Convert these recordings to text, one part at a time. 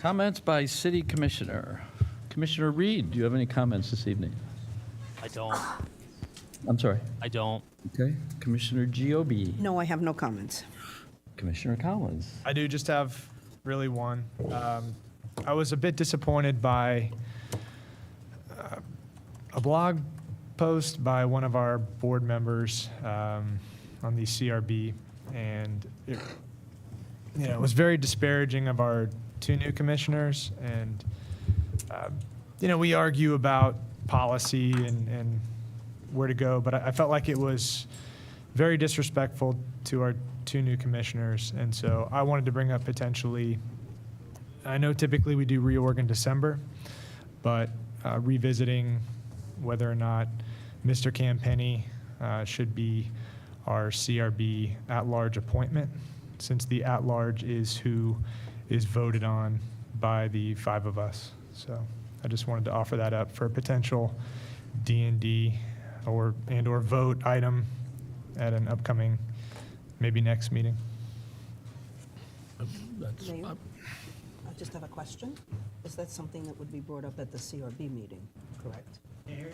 Comments by city commissioner. Commissioner Reed, do you have any comments this evening? I don't. I'm sorry. I don't. Okay. Commissioner Giobi. No, I have no comments. Commissioner Collins. I do just have really one. I was a bit disappointed by a blog post by one of our board members on the CRB, and it was very disparaging of our two new commissioners. And we argue about policy and where to go, but I felt like it was very disrespectful to our two new commissioners. And so I wanted to bring up potentially, I know typically we do reorg in December, but revisiting whether or not Mr. Campenny should be our CRB at-large appointment, since the at-large is who is voted on by the five of us. So I just wanted to offer that up for a potential D&D or vote item at an upcoming, maybe next meeting. Mayor, I just have a question. Is that something that would be brought up at the CRB meeting, correct?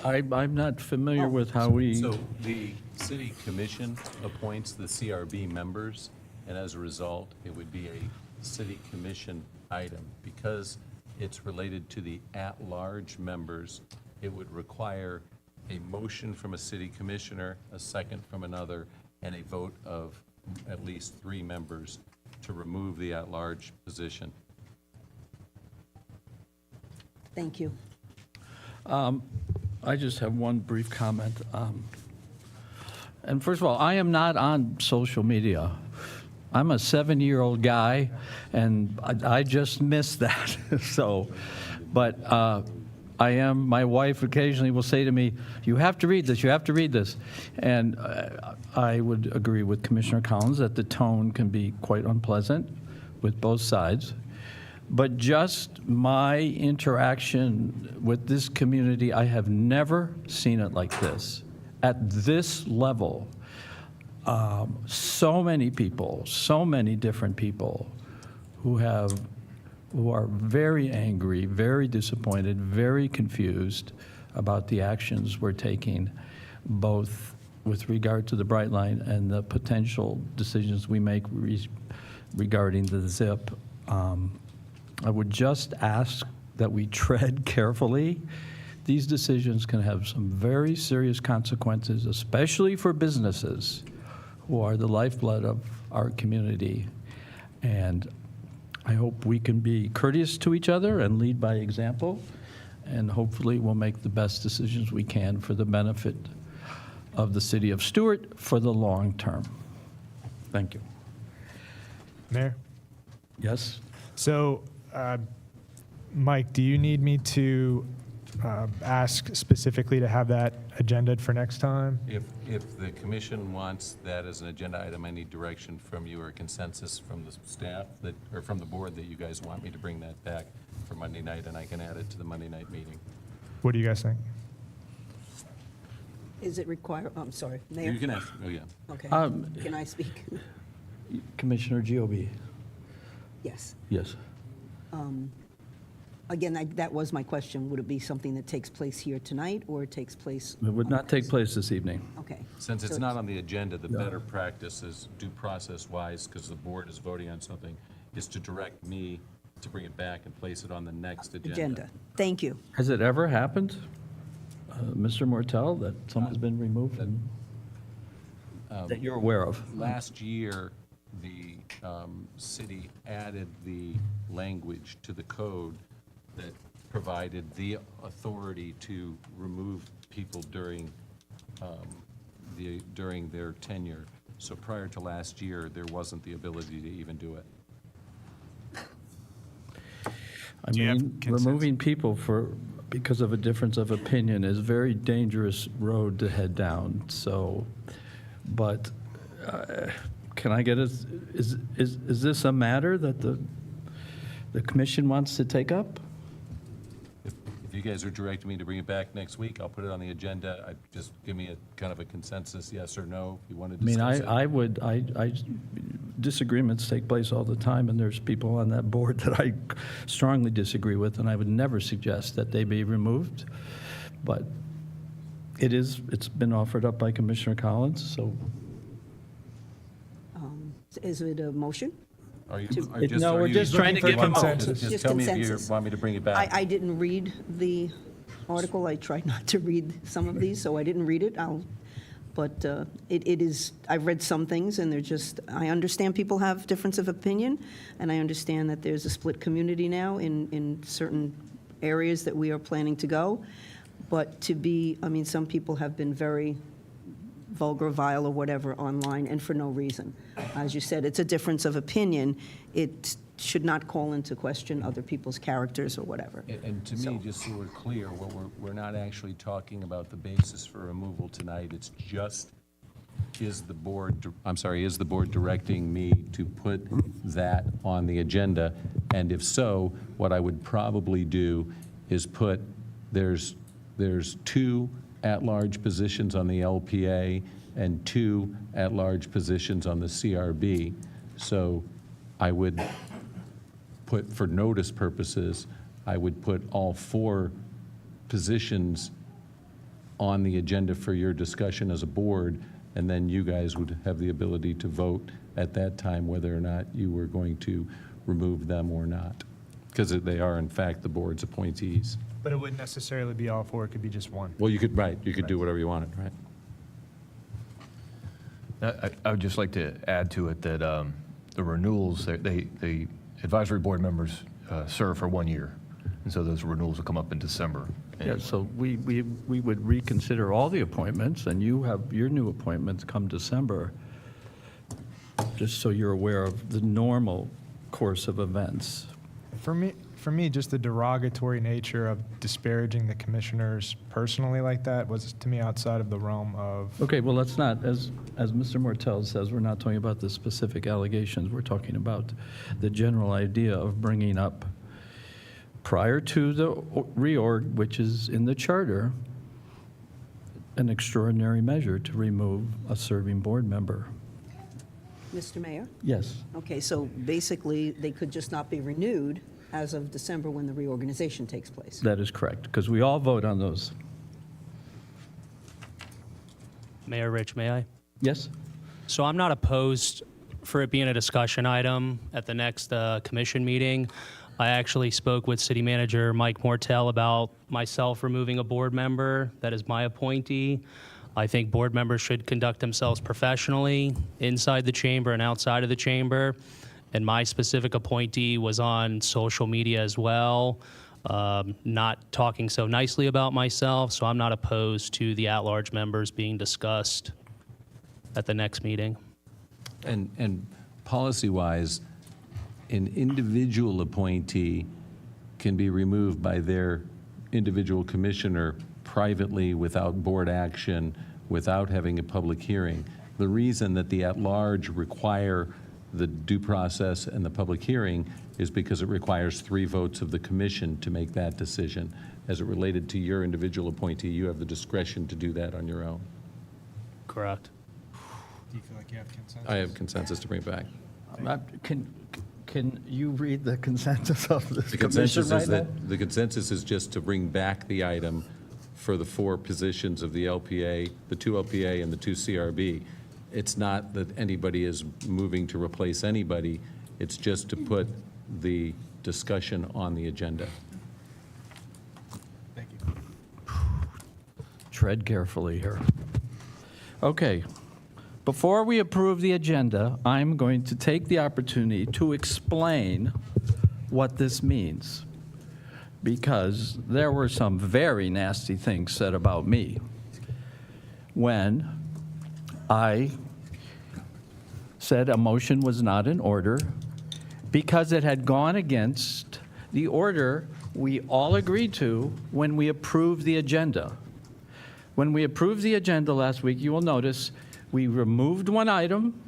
I'm not familiar with how we, So the city commission appoints the CRB members, and as a result, it would be a city commission item. Because it's related to the at-large members, it would require a motion from a city commissioner, a second from another, and a vote of at least 3 members to remove the at-large position. Thank you. I just have one brief comment. And first of all, I am not on social media. I'm a 7-year-old guy, and I just missed that. But I am, my wife occasionally will say to me, you have to read this, you have to read this. And I would agree with Commissioner Collins that the tone can be quite unpleasant with both sides. But just my interaction with this community, I have never seen it like this. At this level, so many people, so many different people who are very angry, very disappointed, very confused about the actions we're taking, both with regard to the Brightline and the potential decisions we make regarding the ZIP. I would just ask that we tread carefully. These decisions can have some very serious consequences, especially for businesses who are the lifeblood of our community. And I hope we can be courteous to each other and lead by example, and hopefully we'll make the best decisions we can for the benefit of the city of Stuart for the long term. Thank you. Mayor? Yes? So, Mike, do you need me to ask specifically to have that agended for next time? If the commission wants that as an agenda item, I need direction from you or consensus from the staff or from the board that you guys want me to bring that back for Monday night, and I can add it to the Monday night meeting. What do you guys think? Is it required, I'm sorry, Mayor? You can ask, oh yeah. Okay. Um, Can I speak? Commissioner Giobi? Yes. Yes. Again, that was my question. Would it be something that takes place here tonight, or it takes place? It would not take place this evening. Okay. Since it's So not on the agenda, the better practice is due process-wise, because the board is voting on something, is to direct me to bring it back and place it on the next Agenda. Thank you. Has it ever happened, Mr. Mortel, that someone's been removed and that you're aware of? Last year, the city added the language to the code that provided the authority to remove people during their tenure. So prior to last year, there wasn't the ability to even do it. I Do you have mean, consensus? removing people because of a difference of opinion is a very dangerous road to head down. So, but can I get is this a matter that the commission wants to take up? If you guys are directing me to bring it back next week, I'll put it on the agenda. Just give me a kind of a consensus, yes or no, if you want to I mean, discuss it. I disagreements take place all the time, and there's people on that board that I strongly disagree with, and I would never suggest that they be removed. But it's been offered up by Commissioner Collins, so. Is it a motion? Are you, No, we're just trying to looking give for him. consensus? Just Just tell me if you consensus. want me to bring it back. I didn't read the article. I tried not to read some of these, so I didn't read it. But it is, I've read some things, and they're just, I understand people have difference of opinion, and I understand that there's a split community now in certain areas that we are planning to go. But some people have been very vulgar, vile, or whatever online, and for no reason. As you said, it's a difference of opinion. It should not call into question other people's characters or whatever. And to me, just so we're clear, we're not actually talking about the basis for removal tonight. It's just, is the board directing me to put that on the agenda? And if so, what I would probably do is put, there's 2 at-large positions on the LPA and 2 at-large positions on the CRB. So I would put, for notice purposes, I would put all 4 positions on the agenda for your discussion as a board, and then you guys would have the ability to vote at that time whether or not you were going to remove them or not, because they are, in fact, the board's appointees. But it wouldn't necessarily be all 4, it could be just 1. Well, you could do whatever you wanted, right? I would just like to add to it that the renewals, the advisory board members serve for 1 year, and so those renewals will come up in December. Yeah, so we would reconsider all the appointments, and you have your new appointments come December, just so you're aware of the normal course of events. For me, just the derogatory nature of disparaging the commissioners personally like that was, to me, outside of the realm of. Okay, well, let's not, as Mr. Mortel says, we're not talking about the specific allegations. We're talking about the general idea of bringing up, prior to the reorg, which is in the charter, an extraordinary measure to remove a serving board member. Mr. Mayor? Yes. Okay, so basically, they could just not be renewed as of December when the reorganization takes place. That is correct, because we all vote on those. Mayor Rich, may I? Yes? So I'm not opposed for it being a discussion item at the next commission meeting. I actually spoke with City Manager Mike Mortel about myself removing a board member that is my appointee. I think board members should conduct themselves professionally inside the chamber and outside of the chamber. And my specific appointee was on social media as well, not talking so nicely about myself, so I'm not opposed to the at-large members being discussed at the next meeting. And policy-wise, an individual appointee can be removed by their individual commissioner privately without board action, without having a public hearing. The reason that the at-large require the due process and the public hearing is because it requires 3 votes of the commission to make that decision. As it related to your individual appointee, you have the discretion to do that on your own. Correct. Do you feel like you have consensus? I have consensus to bring it back. Can you read the consensus of the The commission consensus right is now? that, the consensus is just to bring back the item for the 4 positions of the LPA, the 2 LPA and the 2 CRB. It's not that anybody is moving to replace anybody, it's just to put the discussion on the agenda. Thank you. Tread carefully here. Okay. Before we approve the agenda, I'm going to take the opportunity to explain what this means, because there were some very nasty things said about me when I said a motion was not in order because it had gone against the order we all agreed to when we approved the agenda. When we approved the agenda last week, you will notice we removed 1 item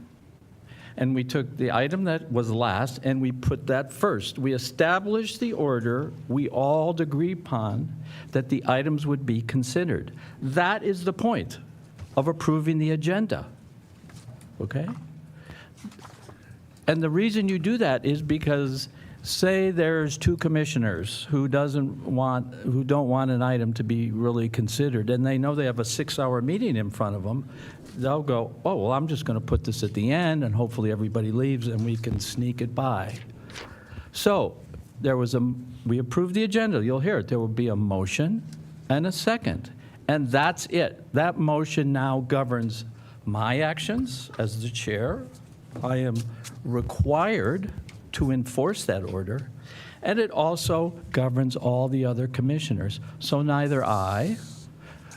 And we took the item that was last and we put that first. We established the order we all agreed upon that the items would be considered. That is the point of approving the agenda. Okay? And the reason you do that is because, say there's two commissioners who don't want an item to be really considered, and they know they have a 6-hour meeting in front of them, they'll go, oh, well, I'm just going to put this at the end, and hopefully everybody leaves, and we can sneak it by. So we approved the agenda. You'll hear it. There will be a motion and a second, and that's it. That motion now governs my actions as the chair. I am required to enforce that order, and it also governs all the other commissioners. So neither I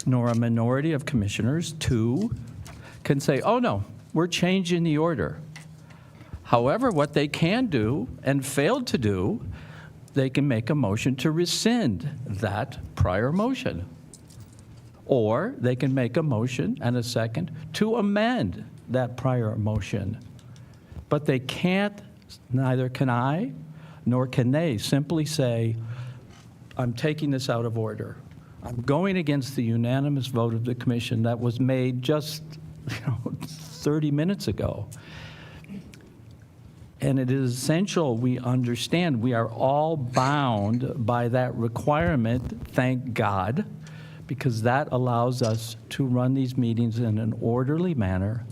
nor a minority of commissioners, 2, can say, oh no, we're changing the order. However, what they can do and failed to do, they can make a motion to rescind that prior motion. Or they can make a motion and a second to amend that prior motion. But they can't, neither can I, nor can they simply say, I'm taking this out of order. I'm going against the unanimous vote of the commission that was made just 30 minutes ago. And it is essential we understand we are all bound by that requirement, thank God, because that allows us to run these meetings in an orderly manner.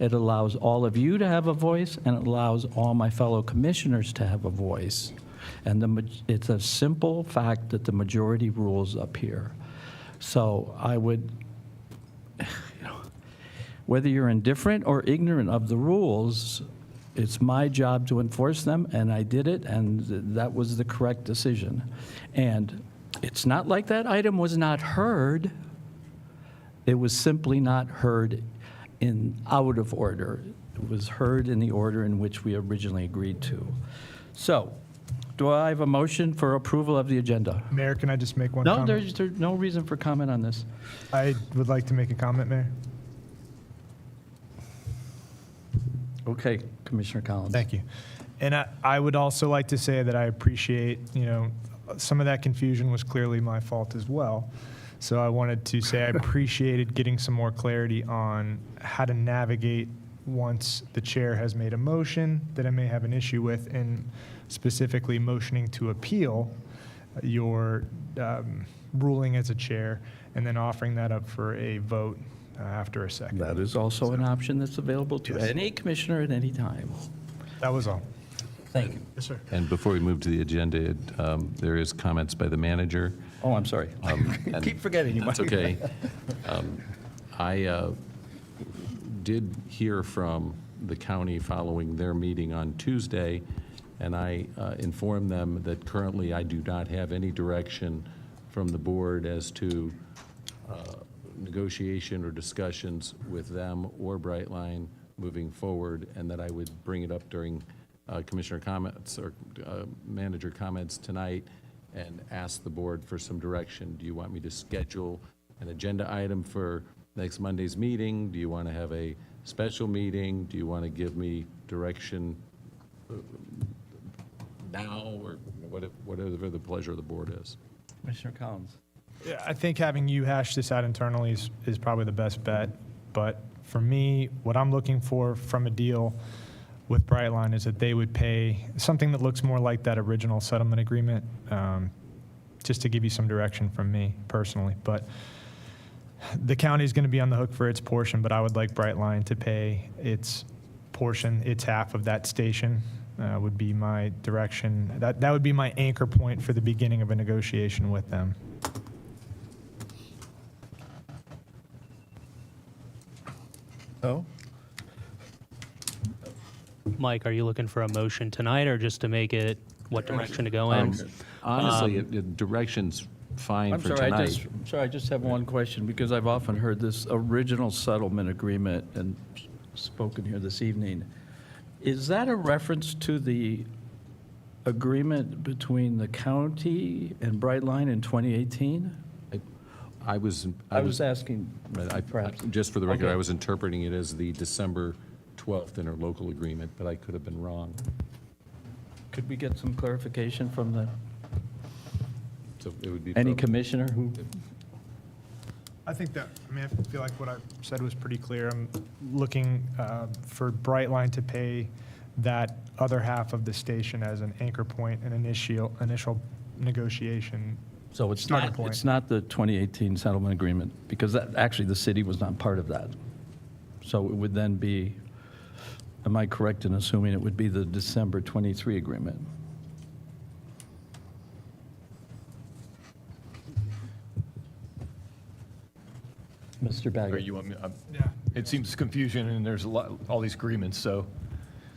It allows all of you to have a voice, and it allows all my fellow commissioners to have a voice. And it's a simple fact that the majority rules up here. So I would, whether you're indifferent or ignorant of the rules, it's my job to enforce them, and I did it, and that was the correct decision. And it's not like that item was not heard. It was simply not heard out of order. It was heard in the order in which we originally agreed to. So, do I have a motion for approval of the agenda? Mayor, can I just make one No, comment? there's no reason for comment on this. I would like to make a comment, Mayor. Okay, Commissioner Collins. Thank you. And I would also like to say that I appreciate, some of that confusion was clearly my fault as well. So I wanted to say I appreciated getting some more clarity on how to navigate once the chair has made a motion that I may have an issue with, and specifically motioning to appeal your ruling as a chair, and then offering that up for a vote after a second. That is also an option that's available to Yes. any commissioner at any time. That was all. Thank you. Yes, sir. And before we move to the agenda, there is comments by the manager. Oh, I'm sorry. and Keep forgetting you. That's Mike. okay. I did hear from the county following their meeting on Tuesday, and I informed them that currently I do not have any direction from the board as to negotiation or discussions with them or Brightline moving forward, and that I would bring it up during commissioner comments or manager comments tonight and ask the board for some direction. Do you want me to schedule an agenda item for next Monday's meeting? Do you want to have a special meeting? Do you want to give me direction now, or whatever the pleasure of the board is? Commissioner Collins. Yeah, I think having you hash this out internally is probably the best bet. But for me, what I'm looking for from a deal with Brightline is that they would pay something that looks more like that original settlement agreement, just to give you some direction from me personally. But the county is going to be on the hook for its portion, but I would like Brightline to pay its portion, its half of that station. Would be my direction. That would be my anchor point for the beginning of a negotiation with them. Oh? Mike, are you looking for a motion tonight, or just to make it what direction to go in? Honestly, direction's fine I'm for sorry, tonight. I just have one question, because I've often heard this original settlement agreement and spoken here this evening. Is that a reference to the agreement between the county and Brightline in 2018? I was I was asking, Right, perhaps. Just for the record, Okay. I was interpreting it as the December 12th interlocal agreement, but I could have been wrong. Could we get some clarification from So it would be. any probably- commissioner who? I think that, I mean, I feel like what I said was pretty clear. I'm looking for Brightline to pay that other half of the station as an anchor point, an initial negotiation. So it's Starting not, point. it's not the 2018 settlement agreement, because that, actually, the city was not part of that. So it would then be, am I correct in assuming it would be the December 23 agreement? Mr. Or Baggett? you want me, Yeah. it seems confusion, and there's a lot, all these agreements. So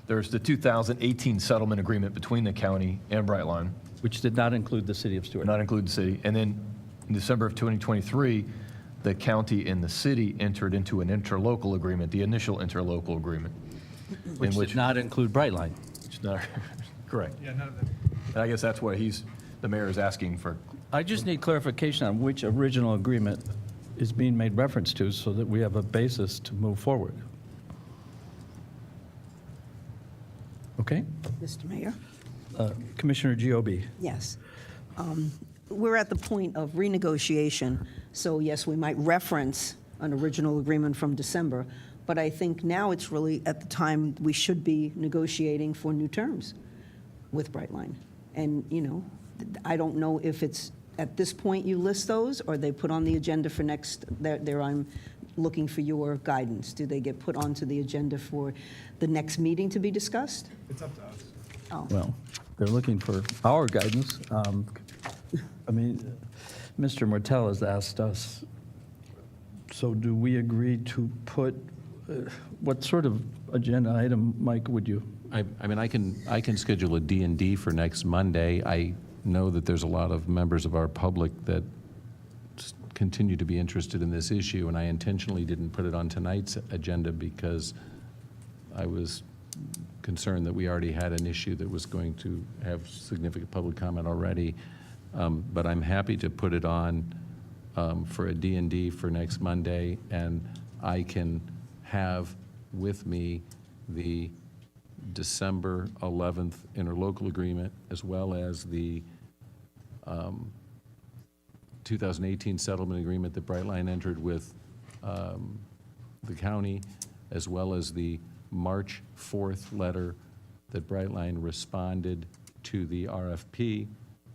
there's the 2018 settlement agreement between the county and Brightline, Which did not include the city of Stuart. not include the city. And then in December of 2023, the county and the city entered into an interlocal agreement, the initial interlocal agreement. Which did not include Brightline. It's not, correct. Yeah, none of that. And I guess that's why the mayor is asking for. I just need clarification on which original agreement is being made reference to so that we have a basis to move forward. Okay? Mr. Mayor? Commissioner Giobi? Yes. We're at the point of renegotiation, so yes, we might reference an original agreement from December, but I think now it's really at the time we should be negotiating for new terms with Brightline. And, you know, I don't know if it's at this point you list those, or they put on the agenda for next, there I'm looking for your guidance. Do they get put onto the agenda for the next meeting to be discussed? It's up to us. Oh. Well, they're looking for our guidance. I mean, Mr. Mortel has asked us, so do we agree to put, what sort of agenda item, Mike, would you? I mean, I can schedule a D&D for next Monday. I know that there's a lot of members of our public that continue to be interested in this issue, and I intentionally didn't put it on tonight's agenda because I was concerned that we already had an issue that was going to have significant public comment already. But I'm happy to put it on for a D&D for next Monday, and I can have with me the December 11th interlocal agreement, as well as the 2018 settlement agreement that Brightline entered with the county, as well as the March 4th letter that Brightline responded to the RFP,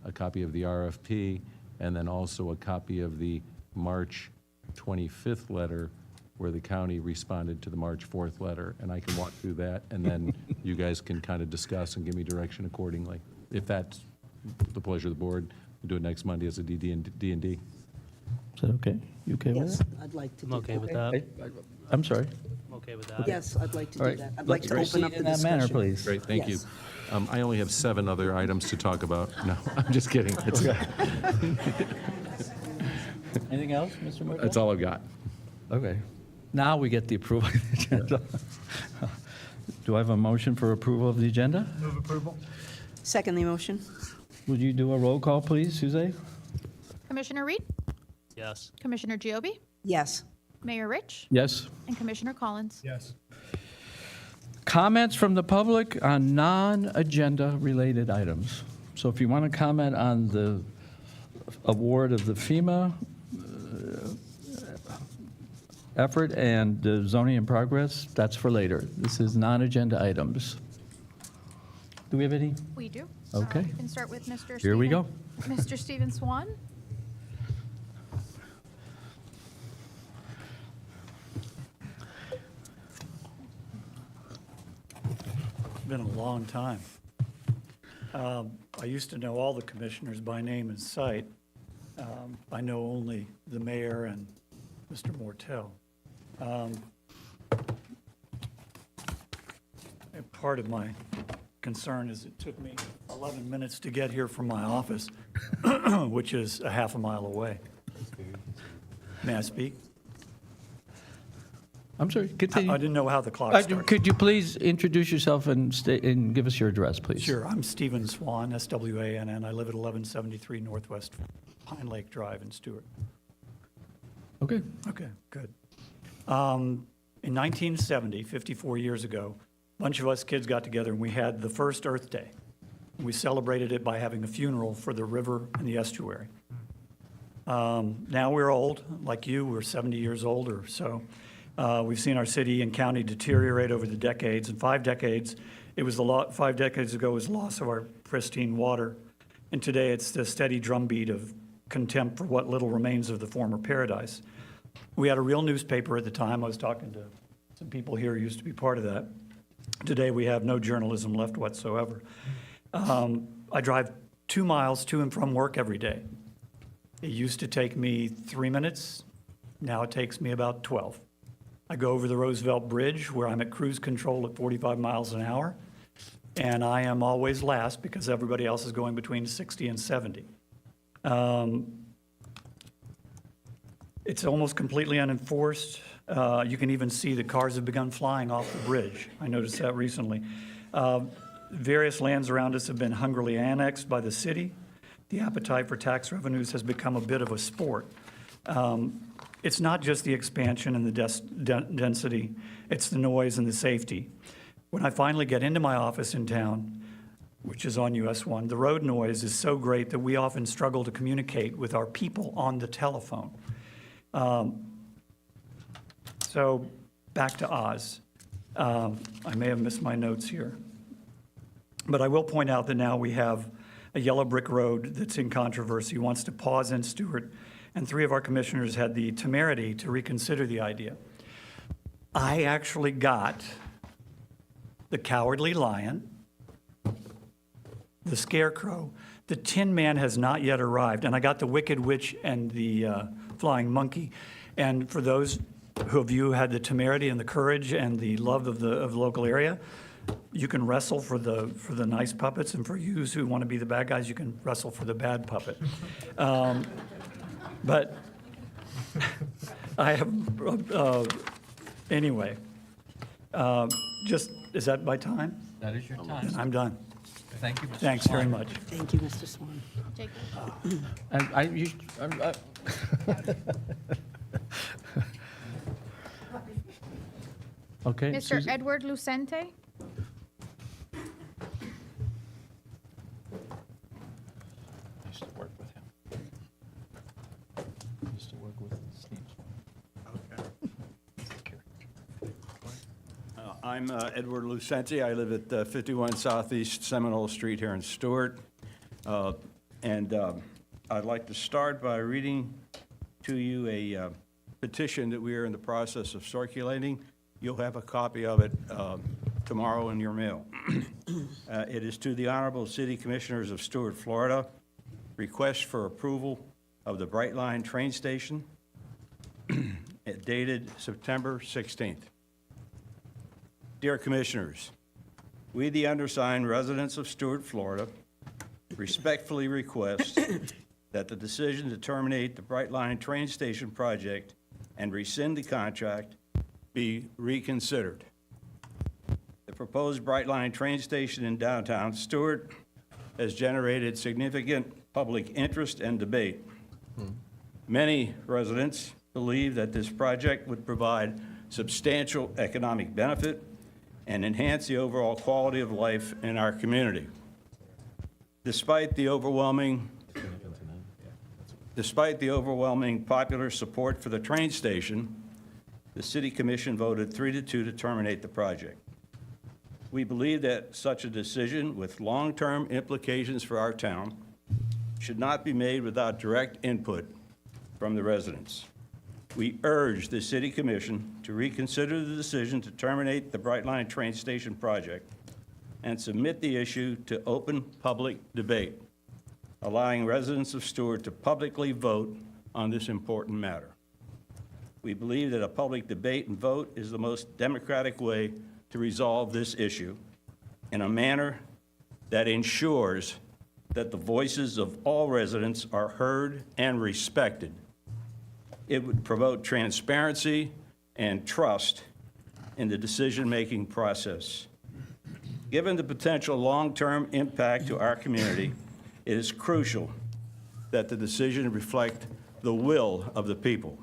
a copy of the RFP, and then also a copy of the March 25th letter where the county responded to the March 4th letter. And I can walk through that, and then you guys can kind of discuss and give me direction accordingly. If that's the pleasure of the board, we'll do it next Monday as a D&D. Is that okay? You okay with Yes, that? I'd like to do I'm that. okay with that. I'm sorry. I'm okay with that. Yes, I'd like to All do right. that. I'd like to Let's open up proceed the in that manner, discussion. please. Great, thank you. Yes. I only have 7 other items to talk about. No, I'm just kidding. Anything else, Mr. Mortel? That's all I've got. Okay. Now we get the approval of the agenda. Do I have a motion for approval of the agenda? Move approval? Second the motion? Would you do a roll call, please, Suzanne? Commissioner Reed, Yes. Commissioner Giobi, Yes. Mayor Rich, Yes. and Commissioner Collins. Yes. Comments from the public on non-agenda related items. So if you want to comment on the award of the FEMA effort and the zoning in progress, that's for later. This is non-agenda items. Do we have any? We do. Okay. We can start with Mr. Here we Stephen- go. Mr. Stephen Swan. Been a long time. I used to know all the commissioners by name and sight. I know only the mayor and Mr. Mortel. And part of my concern is it took me 11 minutes to get here from my office, which is a half a mile away. May I speak? I'm sorry, I continue. didn't know how the clock started. Could you please introduce yourself and give us your address, please? Sure, I'm Stephen Swan, S-W-A-N-N. I live at 1173 Northwest Pine Lake Drive in Stuart. Okay. Okay, good. In 1970, 54 years ago, a bunch of us kids got together and we had the first Earth Day. We celebrated it by having a funeral for the river and the estuary. Now we're old, like you, we're 70 years old or so. We've seen our city and county deteriorate over the decades. In 5 decades, 5 decades ago was the loss of our pristine water. And today it's the steady drumbeat of contempt for what little remains of the former paradise. We had a real newspaper at the time. I was talking to some people here who used to be part of that. Today we have no journalism left whatsoever. I drive 2 miles to and from work every day. It used to take me 3 minutes. Now it takes me about 12. I go over the Roosevelt Bridge where I'm at cruise control at 45 miles an hour, and I am always last because everybody else is going between 60 and 70. It's almost completely unenforced. You can even see the cars have begun flying off the bridge. I noticed that recently. Various lands around us have been hungrily annexed by the city. The appetite for tax revenues has become a bit of a sport. It's not just the expansion and the density, it's the noise and the safety. When I finally get into my office in town, which is on US 1, the road noise is so great that we often struggle to communicate with our people on the telephone. So back to Oz. I may have missed my notes here. But I will point out that now we have a yellow brick road that's in controversy, wants to pause in Stuart, and 3 of our commissioners had the temerity to reconsider the idea. I actually got the Cowardly Lion, the Scarecrow, the Tin Man has not yet arrived, and I got the Wicked Witch and the Flying Monkey. And for those of you who had the temerity and the courage and the love of the local area, you can wrestle for the nice puppets, and for you who want to be the bad guys, you can wrestle for the bad puppet. But I have, anyway, is that my time? That is your time. I'm done. Thank you, Mr. Thanks very Swan. much. Thank you, Mr. Swan. Jacob. Okay. Mr. Susan? Edward Lucente. Used to work with him. Used to work with Steve. I'm Edward Lucente. I live at 51 Southeast Seminole Street here in Stuart. I'd like to start by reading to you a petition that we are in the process of circulating. You'll have a copy of it tomorrow in your mail. It is to the Honorable City Commissioners of Stuart, Florida. Request for approval of the Brightline train station dated September 16th. Dear Commissioners, we, the undersigned residents of Stuart, Florida, respectfully request that the decision to terminate the Brightline train station project and rescind the contract be reconsidered. The proposed Brightline train station in downtown Stuart has generated significant public interest and debate. Many residents believe that this project would provide substantial economic benefit and enhance the overall quality of life in our community. Despite the overwhelming popular support for the train station, the City Commission voted 3-2 to terminate the project. We believe that such a decision with long-term implications for our town should not be made without direct input from the residents. We urge the City Commission to reconsider the decision to terminate the Brightline train station project and submit the issue to open public debate, allowing residents of Stuart to publicly vote on this important matter. We believe that a public debate and vote is the most democratic way to resolve this issue in a manner that ensures that the voices of all residents are heard and respected. It would promote transparency and trust in the decision-making process. Given the potential long-term impact to our community, it is crucial that the decision reflect the will of the people.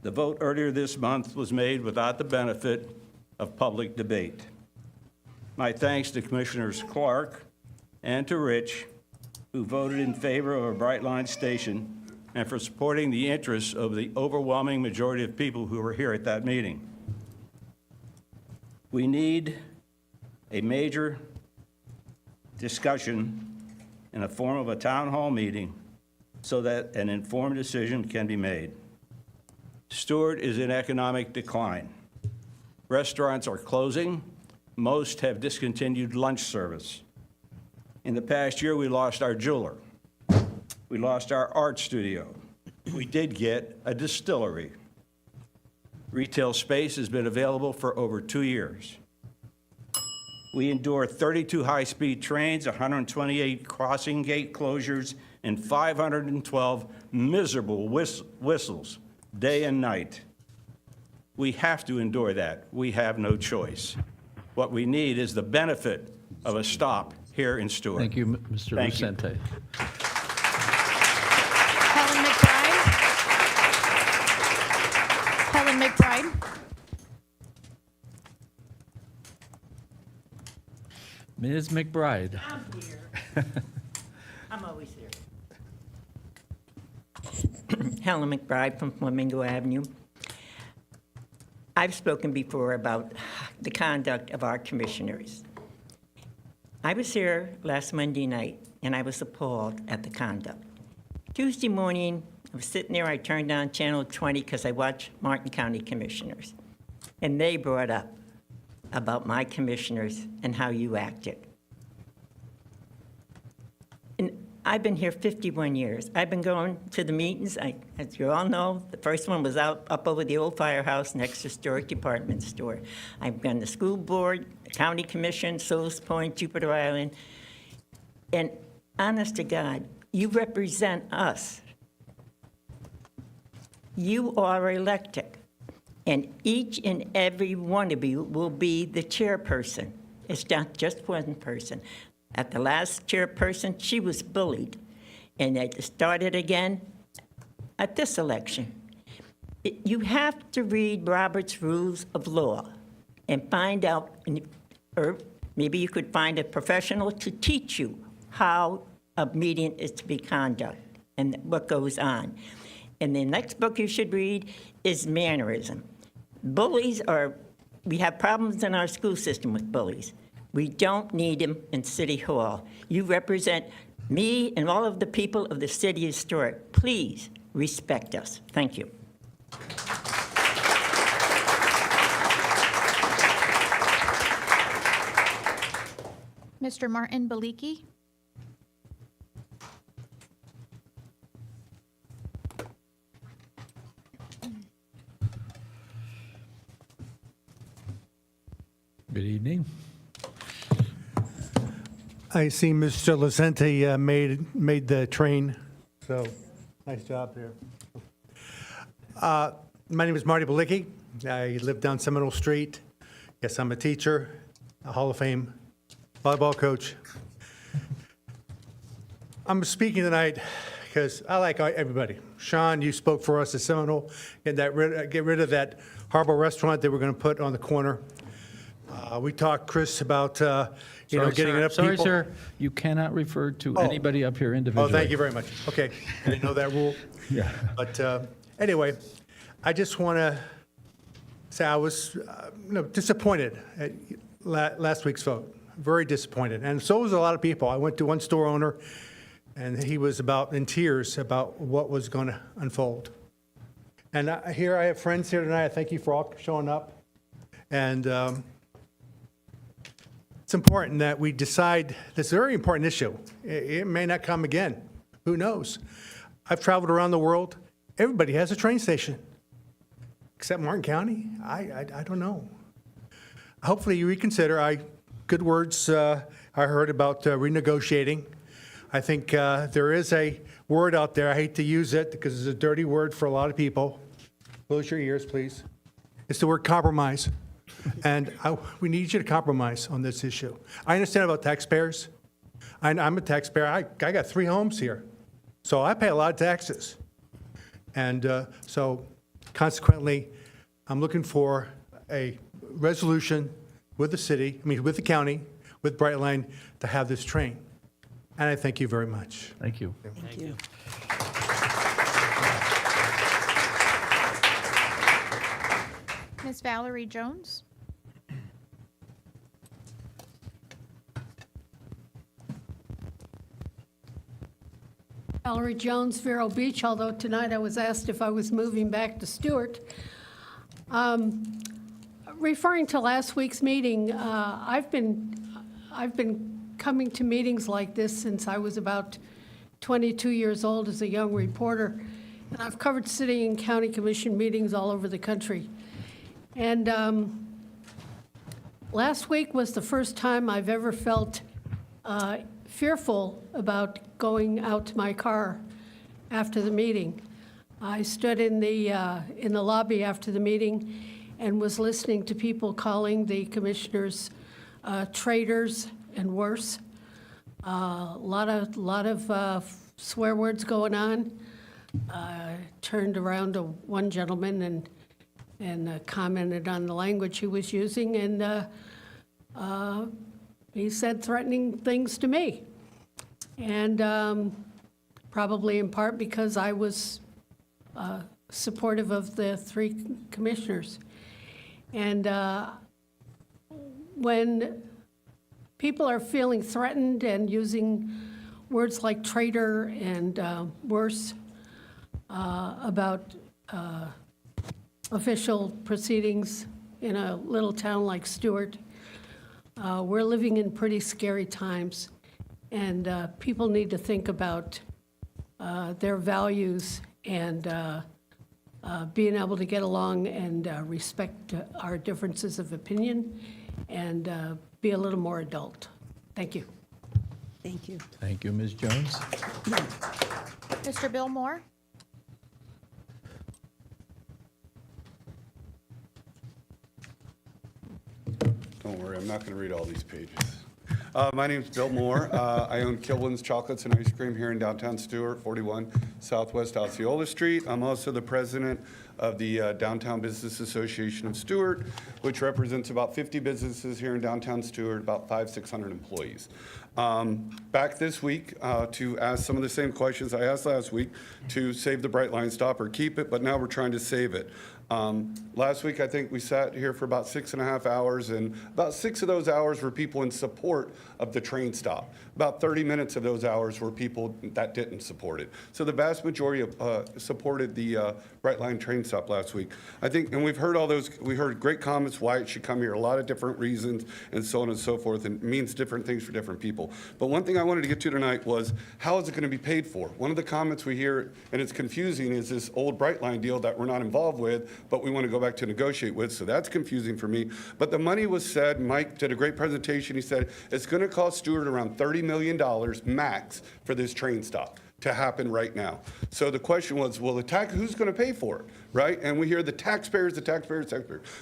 The vote earlier this month was made without the benefit of public debate. My thanks to Commissioners Clark and to Rich, who voted in favor of a Brightline station and for supporting the interests of the overwhelming majority of people who were here at that meeting. We need a major discussion in the form of a town hall meeting so that an informed decision can be made. Stuart is in economic decline. Restaurants are closing. Most have discontinued lunch service. In the past year, we lost our jeweler. We lost our art studio. We did get a distillery. Retail space has been available for over 2 years. We endure 32 high-speed trains, 128 crossing gate closures, and 512 miserable whistles day and night. We have to endure that. We have no choice. What we need is the benefit of a stop here in Stuart. Thank you, Mr. Thank you. Lucente. Helen McBride. Helen McBride. Ms. McBride. I'm here. I'm always here. Helen McBride from Flamingo Avenue. I've spoken before about the conduct of our commissioners. I was here last Monday night, and I was appalled at the conduct. Tuesday morning, I was sitting there, I turned on Channel 20 because I watch Martin County Commissioners, and they brought up about my commissioners and how you acted. And I've been here 51 years. I've been going to the meetings. As you all know, the first one was up over the old firehouse next to Stuart Department Store. I've been the school board, the county commission, Sills Point, Jupiter Island. And honest to God, you represent us. You are elected. And each and every one of you will be the chairperson. It's not just one person. At the last chairperson, she was bullied. And it started again at this election. You have to read Robert's Rules of Law and find out, or maybe you could find a professional to teach you how a meeting is to be conducted and what goes on. And the next book you should read is Mannerism. Bullies we have problems in our school system with bullies. We don't need them in City Hall. You represent me and all of the people of the city of Stuart. Please respect us. Thank you. Mr. Martin Beliki. Good evening. I see Mr. Lucente made the train, so nice job there. My name is Marty Belicki. I live down Seminole Street. Yes, I'm a teacher, a Hall of Fame volleyball coach. I'm speaking tonight because I like everybody. Sean, you spoke for us at Seminole. Get rid of that horrible restaurant that we're going to put on the corner. We talked, Chris, about getting enough people. Sorry, sir. You cannot refer to anybody up here individually. Oh, thank you very much. Okay, I didn't know that rule. Yeah. But anyway, I just want to say I was disappointed at last week's vote. Very disappointed, and so was a lot of people. I went to one store owner, and he was in tears about what was going to unfold. And here I have friends here tonight. I thank you for all showing up, and it's important that we decide this very important issue. It may not come again. Who knows? I've traveled around the world. Everybody has a train station, except Martin County. I don't know. Hopefully you reconsider. Good words I heard about renegotiating. I think there is a word out there. I hate to use it because it's a dirty word for a lot of people. Close your ears, please. It's the word compromise. And we need you to compromise on this issue. I understand about taxpayers. I'm a taxpayer. I got 3 homes here. So I pay a lot of taxes. And so Consequently, I'm looking for a resolution with the city, with the county, with Brightline, to have this train. And I thank you very much. Thank you. Thank you. Ms. Valerie Jones. Valerie Jones, Vero Beach, although tonight I was asked if I was moving back to Stuart. Referring to last week's meeting, I've been coming to meetings like this since I was about 22 years old as a young reporter, and I've covered city and county commission meetings all over the country. And last week was the first time I've ever felt fearful about going out to my car after the meeting. I stood in the lobby after the meeting and was listening to people calling the commissioners traitors and worse. A lot of swear words going on. Turned around to one gentleman and commented on the language he was using, and he said threatening things to me. And probably in part because I was supportive of the three commissioners. And when people are feeling threatened and using words like traitor and worse about official proceedings in a little town like Stuart, we're living in pretty scary times, and people need to think about their values and being able to get along and respect our differences of opinion and be a little more adult. Thank you. Thank you. Thank you, Ms. Jones. Mr. Bill Moore. Don't worry, I'm not going to read all these pages. My name's Bill Moore. I own Kilwin's Chocolates and Ice Cream here in downtown Stuart, 41 Southwest Osceola Street. I'm also the president of the Downtown Business Association of Stuart, which represents about 50 businesses here in downtown Stuart, about 500-600 employees. Back this week to ask some of the same questions I asked last week to save the Brightline stop or keep it, but now we're trying to save it. Last week, I think we sat here for about 6.5 hours, and about 6 of those hours were people in support of the train stop. About 30 minutes of those hours were people that didn't support it. So the vast majority supported the Brightline train stop last week. I think, and we've heard all those, we heard great comments why it should come here, a lot of different reasons, and so on and so forth, and it means different things for different people. But one thing I wanted to get to tonight was, how is it going to be paid for? One of the comments we hear, and it's confusing, is this old Brightline deal that we're not involved with, but we want to go back to negotiate with, so that's confusing for me. But the money was said, Mike did a great presentation, he said, it's going to cost Stuart around $30 million max for this train stop to happen right now. So the question was, well, who's going to pay for it, right? And we hear the taxpayers.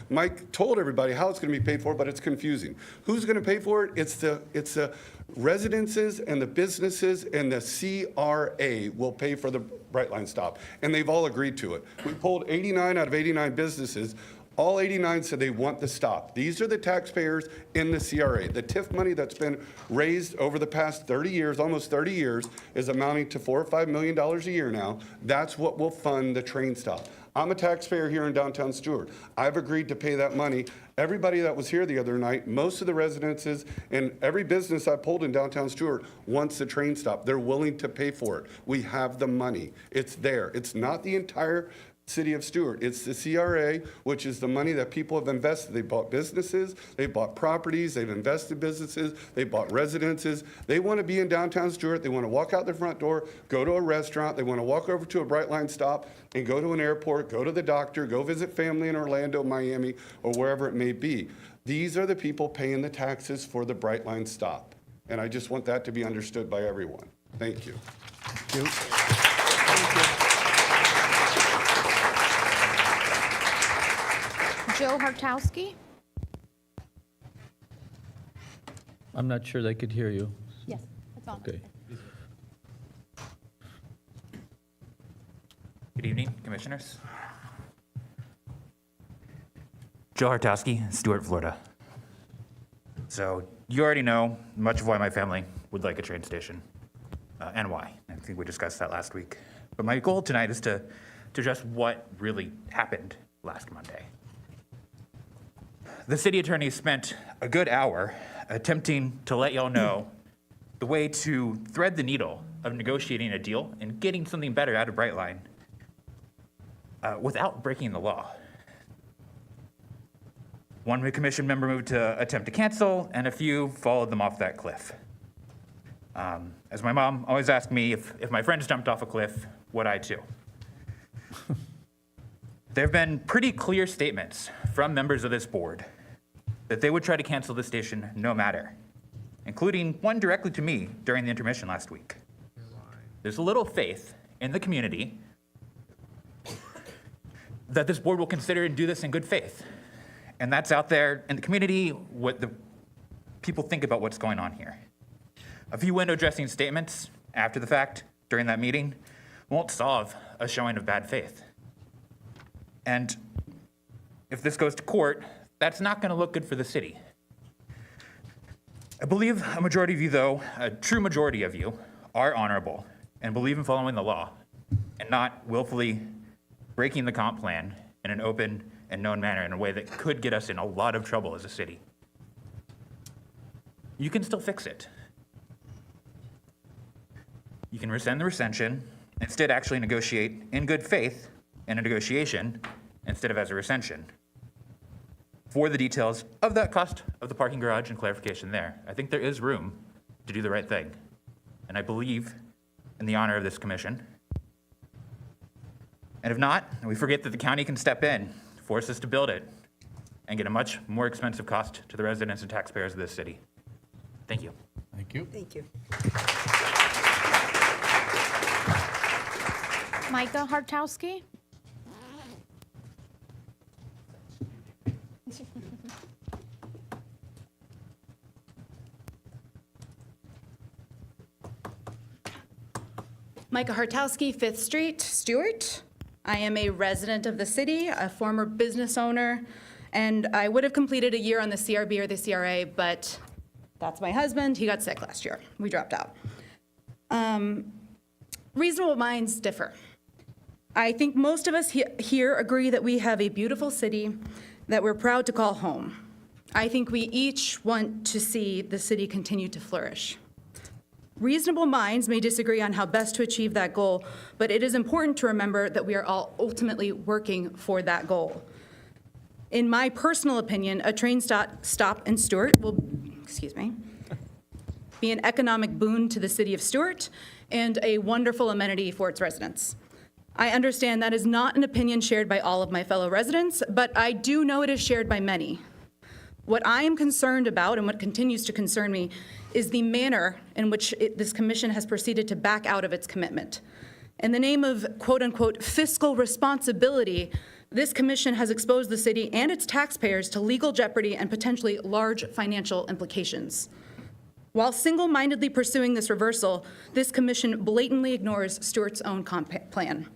Mike told everybody how it's going to be paid for, but it's confusing. Who's going to pay for it? It's the residences and the businesses and the CRA will pay for the Brightline stop, and they've all agreed to it. We pulled 89 out of 89 businesses. All 89 said they want the stop. These are the taxpayers in the CRA. The TIF money that's been raised over the past 30 years, almost 30 years, is amounting to $4 or $5 million a year now. That's what will fund the train stop. I'm a taxpayer here in downtown Stuart. I've agreed to pay that money. Everybody that was here the other night, most of the residences and every business I pulled in downtown Stuart wants the train stop. They're willing to pay for it. We have the money. It's there. It's not the entire city of Stuart. It's the CRA, which is the money that people have invested. They bought businesses, they bought properties, they've invested businesses, they bought residences. They want to be in downtown Stuart. They want to walk out their front door, go to a restaurant. They want to walk over to a Brightline stop and go to an airport, go to the doctor, go visit family in Orlando, Miami, or wherever it may be. These are the people paying the taxes for the Brightline stop. And I just want that to be understood by everyone. Thank you. Thank you. Joe Hartowski. I'm not sure they could hear you. Yes, that's on. Okay. Good evening, commissioners. Joe Hartowski, Stuart, Florida. So you already know much of why my family would like a train station and why. I think we discussed that last week. But my goal tonight is to address what really happened last Monday. The city attorney spent a good hour attempting to let y'all know the way to thread the needle of negotiating a deal and getting something better out of Brightline without breaking the law. One commission member moved to attempt to cancel, and a few followed them off that cliff. As my mom always asked me, if my friends jumped off a cliff, would I too? There have been pretty clear statements from members of this board that they would try to cancel the station no matter, including one directly to me during the intermission last week. There's a little faith in the community that this board will consider and do this in good faith. And that's out there in the community, what the people think about what's going on here. A few window dressing statements after the fact during that meeting won't solve a showing of bad faith. And if this goes to court, that's not gonna look good for the city. I believe a majority of you, though, a true majority of you, are honorable and believe in following the law and not willfully breaking the comp plan in an open and known manner in a way that could get us in a lot of trouble as a city. You can still fix it. You can rescind the rescension, instead actually negotiate in good faith in a negotiation instead of as a rescension. For the details of that cost of the parking garage and clarification there, I think there is room to do the right thing. And I believe in the honor of this commission. And if not, we forget that the county can step in, force us to build it, and get a much more expensive cost to the residents and taxpayers of this city. Thank you. Thank you. Thank you. Micah Hartowski. Micah Hartowski, 5th Street, Stuart. I am a resident of the city, a former business owner, and I would have completed a year on the CRB or the CRA, but that's my husband. He got sick last year. We dropped out. Reasonable minds differ. I think most of us here agree that we have a beautiful city that we're proud to call home. I think we each want to see the city continue to flourish. Reasonable minds may disagree on how best to achieve that goal, but it is important to remember that we are all ultimately working for that goal. In my personal opinion, a train stop in Stuart will, be an economic boon to the city of Stuart and a wonderful amenity for its residents. I understand that is not an opinion shared by all of my fellow residents, but I do know it is shared by many. What I am concerned about, and what continues to concern me, is the manner in which this commission has proceeded to back out of its commitment. In the name of quote-unquote fiscal responsibility, this commission has exposed the city and its taxpayers to legal jeopardy and potentially large financial implications. While single-mindedly pursuing this reversal, this commission blatantly ignores Stuart's own comp plan.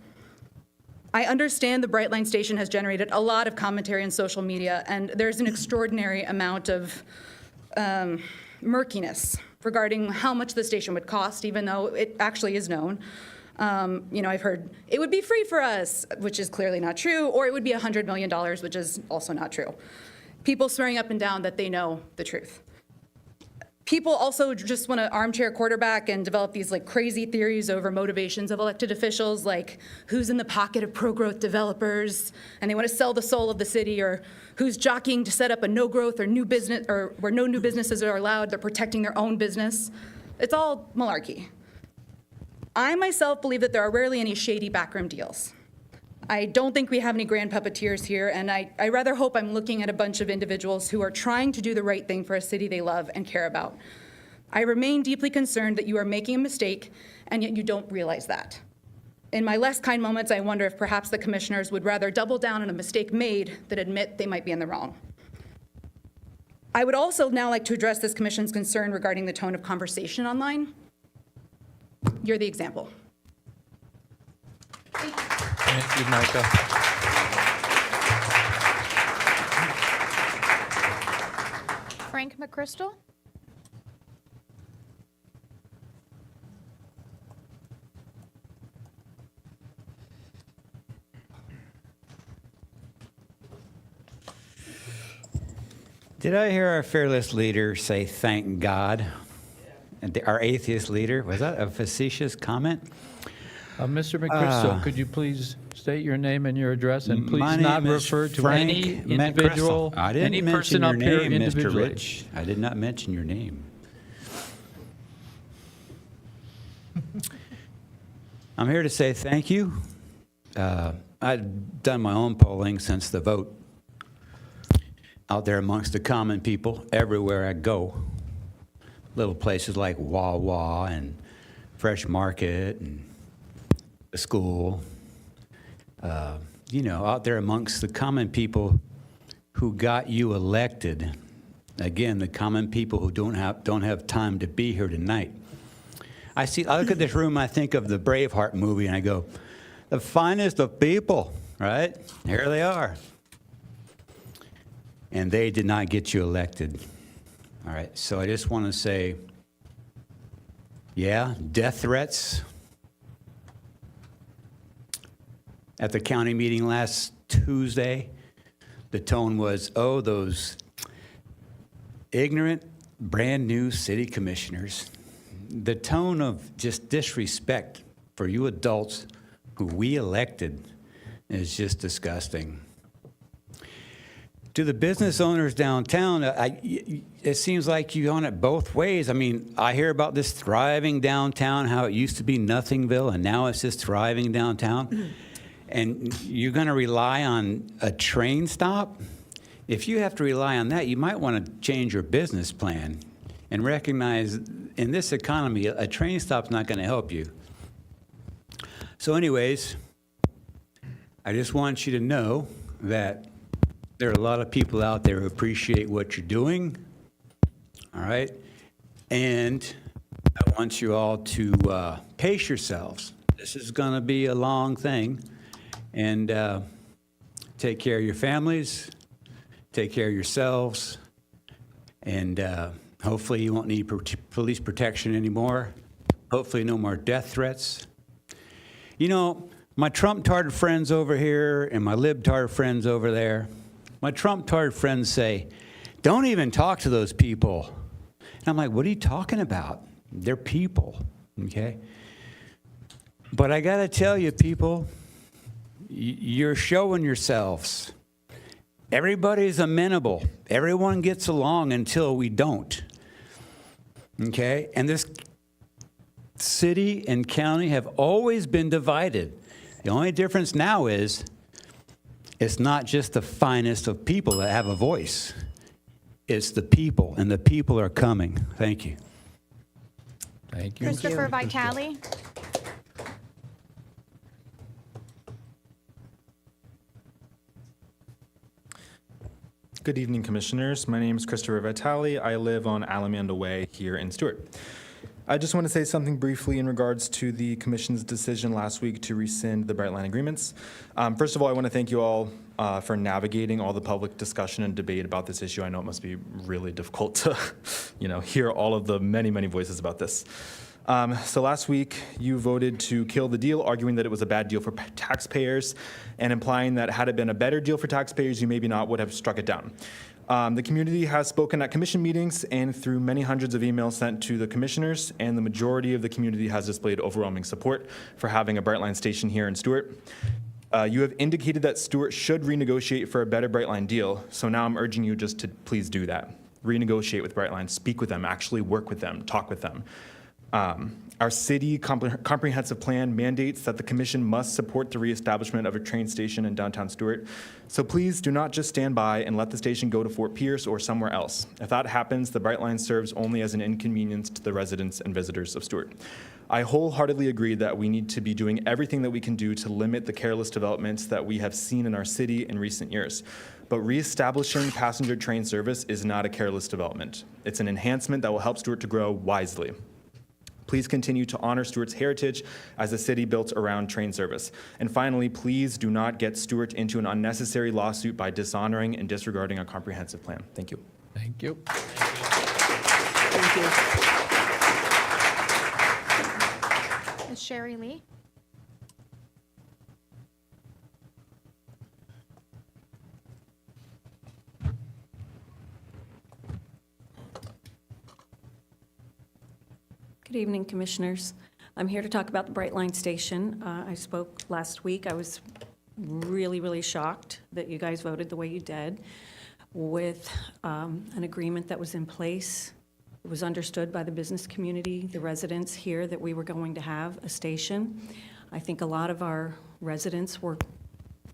I understand the Brightline station has generated a lot of commentary on social media, and there's an extraordinary amount of murkiness regarding how much the station would cost, even though it actually is known. I've heard it would be free for us, which is clearly not true, or it would be $100 million, which is also not true. People swearing up and down that they know the truth. People also just want to armchair quarterback and develop these crazy theories over motivations of elected officials, like who's in the pocket of pro-growth developers, and they want to sell the soul of the city, or who's jockeying to set up a no-growth or new business, or where no new businesses are allowed, they're protecting their own business. It's all malarkey. I myself believe that there are rarely any shady backroom deals. I don't think we have any grand puppeteers here, and I rather hope I'm looking at a bunch of individuals who are trying to do the right thing for a city they love and care about. I remain deeply concerned that you are making a mistake, and yet you don't realize that. In my less kind moments, I wonder if perhaps the commissioners would rather double down on a mistake made than admit they might be in the wrong. I would also now like to address this commission's concern regarding the tone of conversation online. You're the example. Thank you, Micah. Frank McChrystal. Did I hear our fearless leader say thank God? And our atheist leader, was that a facetious comment? Mr. McChrystal, could you please state your name and your address, and My please not name is refer to Frank any McChrystal. individual, I didn't any mention person your up here name, Mr. individually. Rich. I did not mention your name. I'm here to say thank you. I've done my own polling since the vote out there amongst the common people everywhere I go. Little places like Wawa and Fresh Market and the school. Out there amongst the common people who got you elected. Again, the common people who don't have time to be here tonight. I look at this room, I think of the Braveheart movie, and I go, the finest of people, right? Here they are. And they did not get you elected. All right, so I just want to say, yeah, death threats. At the county meeting last Tuesday, the tone was, oh, those ignorant, brand new city commissioners. The tone of just disrespect for you adults who we elected is just disgusting. To the business owners downtown, it seems like you're on it both ways. I mean, I hear about this thriving downtown, how it used to be Nothingville, and now it's just thriving downtown. And you're going to rely on a train stop? If you have to rely on that, you might want to change your business plan and recognize in this economy, a train stop's not going to help you. So anyways, I just want you to know that there are a lot of people out there who appreciate what you're doing, all right? And I want you all to pace yourselves. This is going to be a long thing. And take care of your families, take care of yourselves, and hopefully you won't need police protection anymore. Hopefully no more death threats. You know, my Trump-tard friends over here and my libtard friends over there, my Trump-tard friends say, don't even talk to those people. And I'm like, what are you talking about? They're people, okay? But I got to tell you, people, you're showing yourselves. Everybody's amenable. Everyone gets along until we don't. Okay? And this city and county have always been divided. The only difference now is it's not just the finest of people that have a voice. It's the people, and the people are coming. Thank you. Thank you. Christopher Vitale. Good evening, Commissioners. My name is Christopher Vitale. I live on Alamanda Way here in Stuart. I just want to say something briefly in regards to the Commission's decision last week to rescind the Brightline agreements. First of all, I want to thank you all for navigating all the public discussion and debate about this issue. I know it must be really difficult to, hear all of the many, many voices about this. So last week, you voted to kill the deal, arguing that it was a bad deal for taxpayers, and implying that had it been a better deal for taxpayers, you maybe not would have struck it down. The community has spoken at commission meetings and through many hundreds of emails sent to the commissioners, and the majority of the community has displayed overwhelming support for having a Brightline station here in Stuart. You have indicated that Stuart should renegotiate for a better Brightline deal, so now I'm urging you just to please do that. Renegotiate with Brightline, speak with them, actually work with them, talk with them. Our city comprehensive plan mandates that the commission must support the reestablishment of a train station in downtown Stuart. So please do not just stand by and let the station go to Fort Pierce or somewhere else. If that happens, the Brightline serves only as an inconvenience to the residents and visitors of Stuart. I wholeheartedly agree that we need to be doing everything that we can do to limit the careless developments that we have seen in our city in recent years. But reestablishing passenger train service is not a careless development. It's an enhancement that will help Stuart to grow wisely. Please continue to honor Stuart's heritage as a city built around train service. And finally, please do not get Stuart into an unnecessary lawsuit by dishonoring and disregarding a comprehensive plan. Thank you. Thank you. Thank you. Ms. Sherry Lee? Good evening, Commissioners. I'm here to talk about the Brightline station. I spoke last week. I was really, really shocked that you guys voted the way you did with an agreement that was in place. It was understood by the business community, the residents here, that we were going to have a station. I think a lot of our residents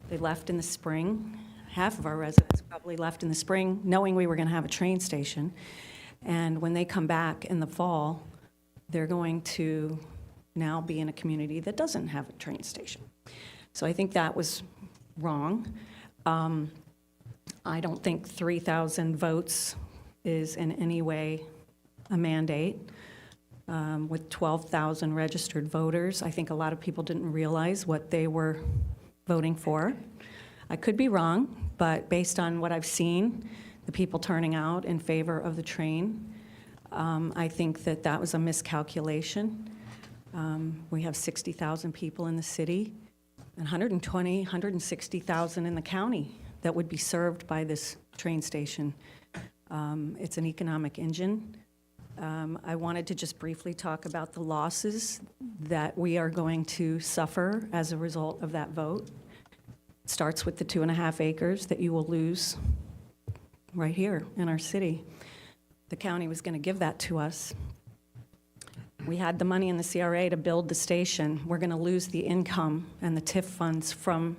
they left in the spring. Half of our residents probably left in the spring knowing we were going to have a train station. And when they come back in the fall, they're going to now be in a community that doesn't have a train station. So I think that was wrong. I don't think 3,000 votes is in any way a mandate. With 12,000 registered voters, I think a lot of people didn't realize what they were voting for. I could be wrong, but based on what I've seen, the people turning out in favor of the train, I think that that was a miscalculation. We have 60,000 people in the city and 160,000 in the county that would be served by this train station. It's an economic engine. I wanted to just briefly talk about the losses that we are going to suffer as a result of that vote. It starts with the 2.5 acres that you will lose right here in our city. The county was going to give that to us. We had the money in the CRA to build the station. We're going to lose the income and the TIF funds from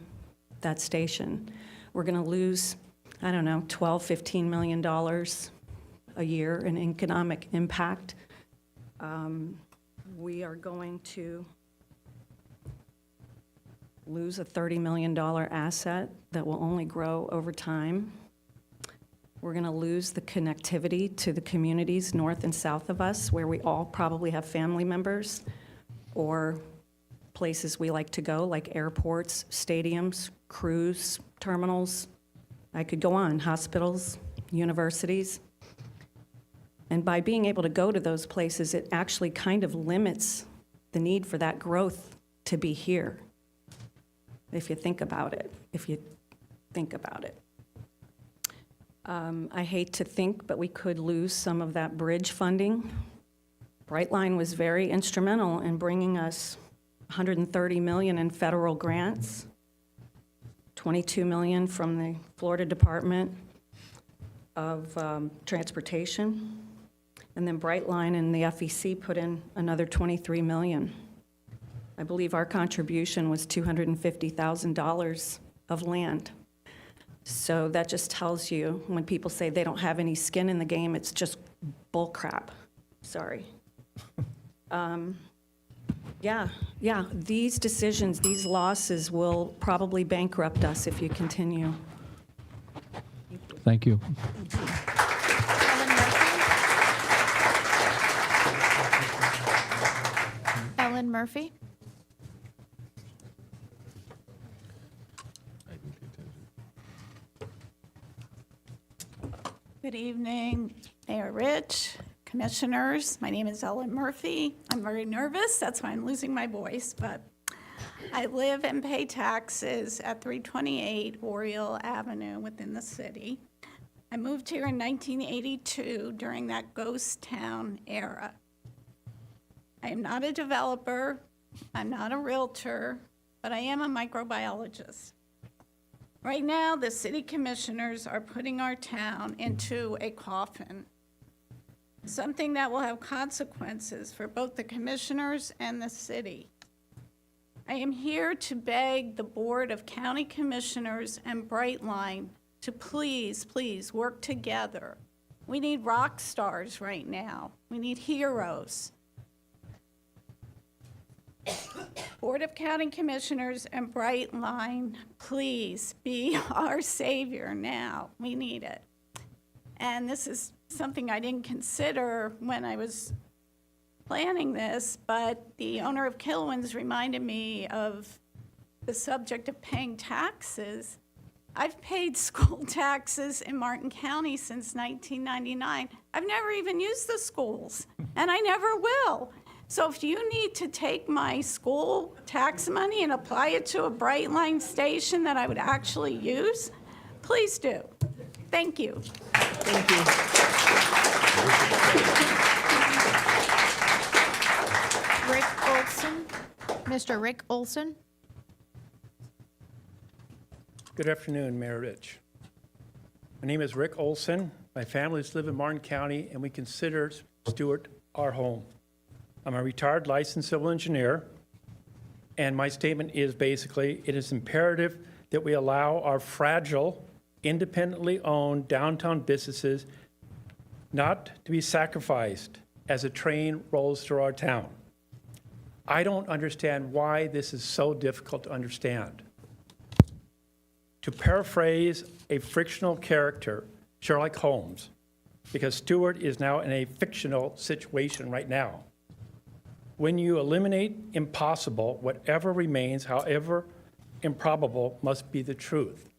that station. We're going to lose, I don't know, $12, $15 million a year in economic impact. We are going to lose a $30 million asset that will only grow over time. We're going to lose the connectivity to the communities north and south of us, where we all probably have family members or places we like to go, like airports, stadiums, cruise terminals. I could go on, hospitals, universities. And by being able to go to those places, it actually kind of limits the need for that growth to be here, if you think about it, I hate to think, but we could lose some of that bridge funding. Brightline was very instrumental in bringing us $130 million in federal grants, $22 million from the Florida Department of Transportation, and then Brightline and the FEC put in another $23 million. I believe our contribution was $250,000 of land. So that just tells you, when people say they don't have any skin in the game, it's just bull crap. Sorry. Yeah, these decisions, these losses will probably bankrupt us if you continue. Thank you. Ellen Murphy? Good evening, Mayor Rich, commissioners. My name is Ellen Murphy. I'm very nervous, that's why I'm losing my voice, but I live and pay taxes at 328 Oriole Avenue within the city. I moved here in 1982 during that ghost town era. I am not a developer, I'm not a realtor, but I am a microbiologist. Right now, the city commissioners are putting our town into a coffin, something that will have consequences for both the commissioners and the city. I am here to beg the Board of County Commissioners and Brightline to please, please work together. We need rock stars right now. We need heroes. Board of County Commissioners and Brightline, please be our savior now. We need it. And this is something I didn't consider when I was planning this, but the owner of Kilwins reminded me of the subject of paying taxes. I've paid school taxes in Martin County since 1999. I've never even used the schools, and I never will. So if you need to take my school tax money and apply it to a Brightline station that I would actually use, please do. Thank you. Thank you. Rick Olson. Mr. Rick Olson. Good afternoon, Mayor Rich. My name is Rick Olson. My families live in Martin County, and we consider Stuart our home. I'm a retired licensed civil engineer, and my statement is basically, it is imperative that we allow our fragile, independently owned downtown businesses not to be sacrificed as a train rolls through our town. I don't understand why this is so difficult to understand. To paraphrase a fictional character, Sherlock Holmes, because Stuart is now in a fictional situation right now. When you eliminate impossible, whatever remains, however improbable, must be the truth.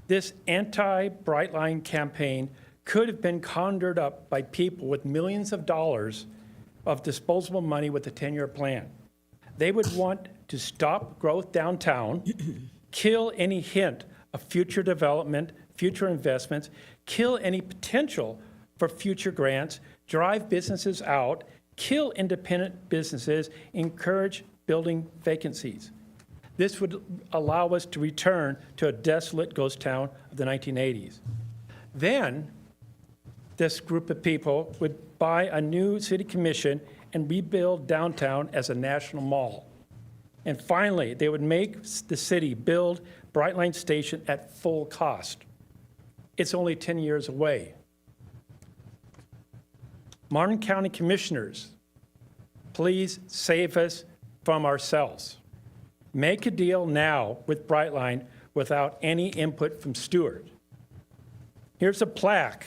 This anti-Brightline campaign could have been conjured up by people with millions of dollars of disposable money with a 10-year plan. They would want to stop growth downtown, kill any hint of future development, future investments, kill any potential for future grants, drive businesses out, kill independent businesses, encourage building vacancies. This would allow us to return to a desolate ghost town of the 1980s. Then, this group of people would buy a new city commission and rebuild downtown as a national mall. And finally, they would make the city build Brightline Station at full cost. It's only 10 years away. Martin County Commissioners, please save us from ourselves. Make a deal now with Brightline without any input from Stuart. Here's a plaque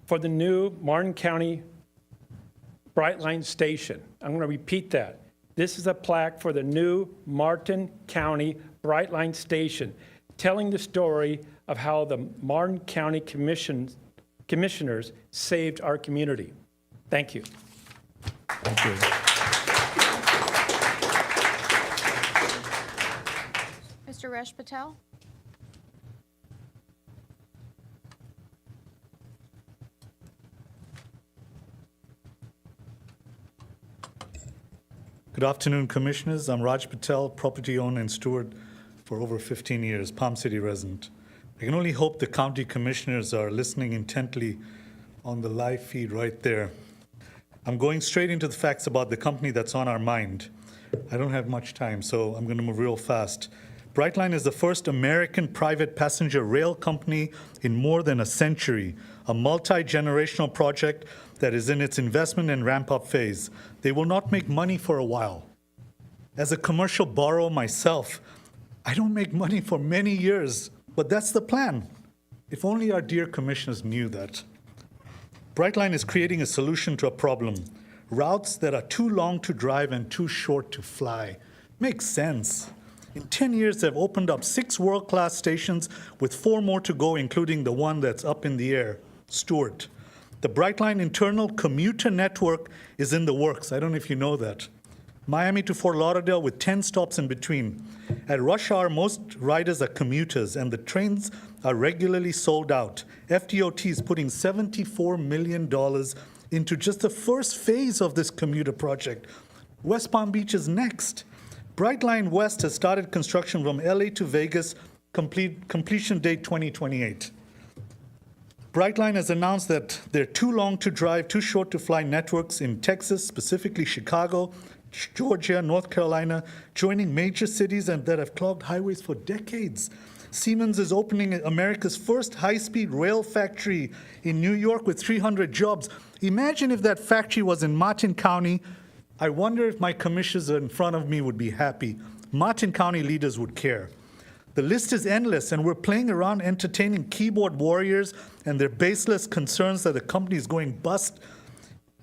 for the new Martin County Brightline Station. I'm going to repeat that. This is a plaque for the new Martin County Brightline Station, telling the story of how the Martin County Commissioners saved our community. Thank you. Thank you. Mr. Resh Patel. Good afternoon, Commissioners. I'm Raj Patel, property owner in Stuart for over 15 years, Palm City resident. I can only hope the county commissioners are listening intently on the live feed right there. I'm going straight into the facts about the company that's on our mind. I don't have much time, so I'm going to move real fast. Brightline is the first American private passenger rail company in more than a century, a multi-generational project that is in its investment and ramp-up phase. They will not make money for a while. As a commercial borrower myself, I don't make money for many years, but that's the plan. If only our dear commissioners knew that. Brightline is creating a solution to a problem. Routes that are too long to drive and too short to fly. Makes sense. In 10 years, they've opened up 6 world-class stations with 4 more to go, including the one that's up in the air, Stuart. The Brightline internal commuter network is in the works. I don't know if you know that. Miami to Fort Lauderdale with 10 stops in between. At rush hour, most riders are commuters, and the trains are regularly sold out. FDOT is putting $74 million into just the first phase of this commuter project. West Palm Beach is next. Brightline West has started construction from LA to Vegas, completion date 2028. Brightline has announced that they're too long to drive, too short to fly networks in Texas, specifically Chicago, Georgia, North Carolina, joining major cities and that have clogged highways for decades. Siemens is opening America's first high-speed rail factory in New York with 300 jobs. Imagine if that factory was in Martin County. I wonder if my commissioners in front of me would be happy. Martin County leaders would care. The list is endless, and we're playing around entertaining keyboard warriors and their baseless concerns that the company is going bust.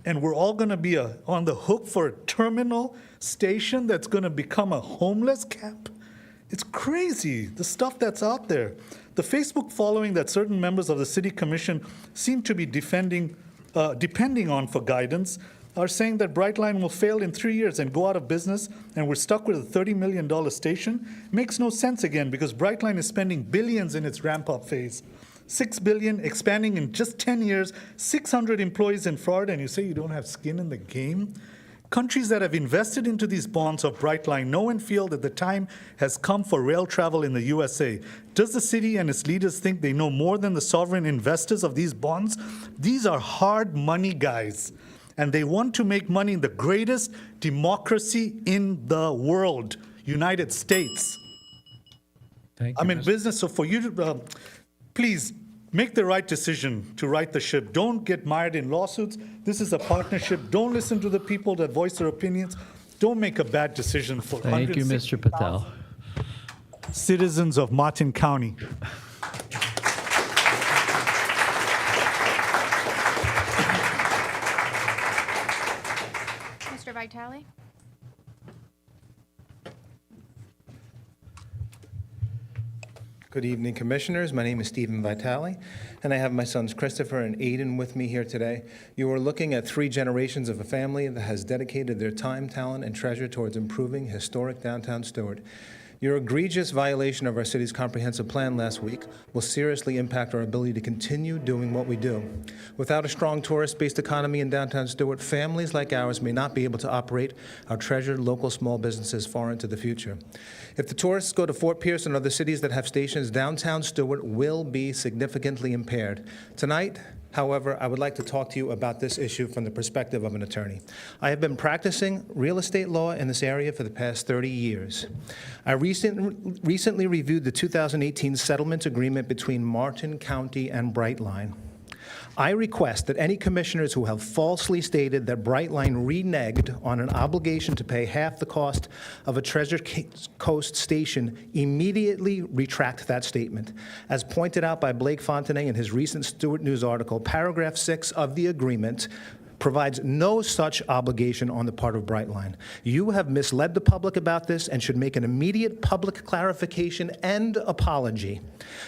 And we're all going to be on the hook for a terminal station that's going to become a homeless camp. It's crazy, the stuff that's out there. The Facebook following that certain members of the city commission seem to be depending on for guidance are saying that Brightline will fail in 3 years and go out of business, and we're stuck with a $30 million station. Makes no sense again, because Brightline is spending billions in its ramp-up phase. $6 billion, expanding in just 10 years, 600 employees in Florida, and you say you don't have skin in the game? Countries that have invested into these bonds of Brightline know and feel that the time has come for rail travel in the USA. Does the city and its leaders think they know more than the sovereign investors of these bonds? These are hard money guys, and they want to make money in the greatest democracy in the world, United States. Thank you, I'm in Mr. business, so for you to, please, make the right decision to right the ship. Don't get mired in lawsuits. This is a partnership. Don't listen to the people that voice their opinions. Don't make a bad decision for Thank you, Mr. Patel. citizens of Martin County. Mr. Vitale? Good evening, Commissioners. My name is Stephen Vitale, and I have my sons Christopher and Aiden with me here today. You are looking at 3 generations of a family that has dedicated their time, talent, and treasure towards improving historic downtown Stuart. Your egregious violation of our city's comprehensive plan last week will seriously impact our ability to continue doing what we do. Without a strong tourist-based economy in downtown Stuart, families like ours may not be able to operate our treasured local small businesses far into the future. If the tourists go to Fort Pierce and other cities that have stations, downtown Stuart will be significantly impaired. Tonight, however, I would like to talk to you about this issue from the perspective of an attorney. I have been practicing real estate law in this area for the past 30 years. I recently reviewed the 2018 settlement agreement between Martin County and Brightline. I request that any commissioners who have falsely stated that Brightline reneged on an obligation to pay half the cost of a Treasure Coast station immediately retract that statement. As pointed out by Blake Fontenay in his recent Stuart News article, paragraph 6 of the agreement provides no such obligation on the part of Brightline. You have misled the public about this and should make an immediate public clarification and apology.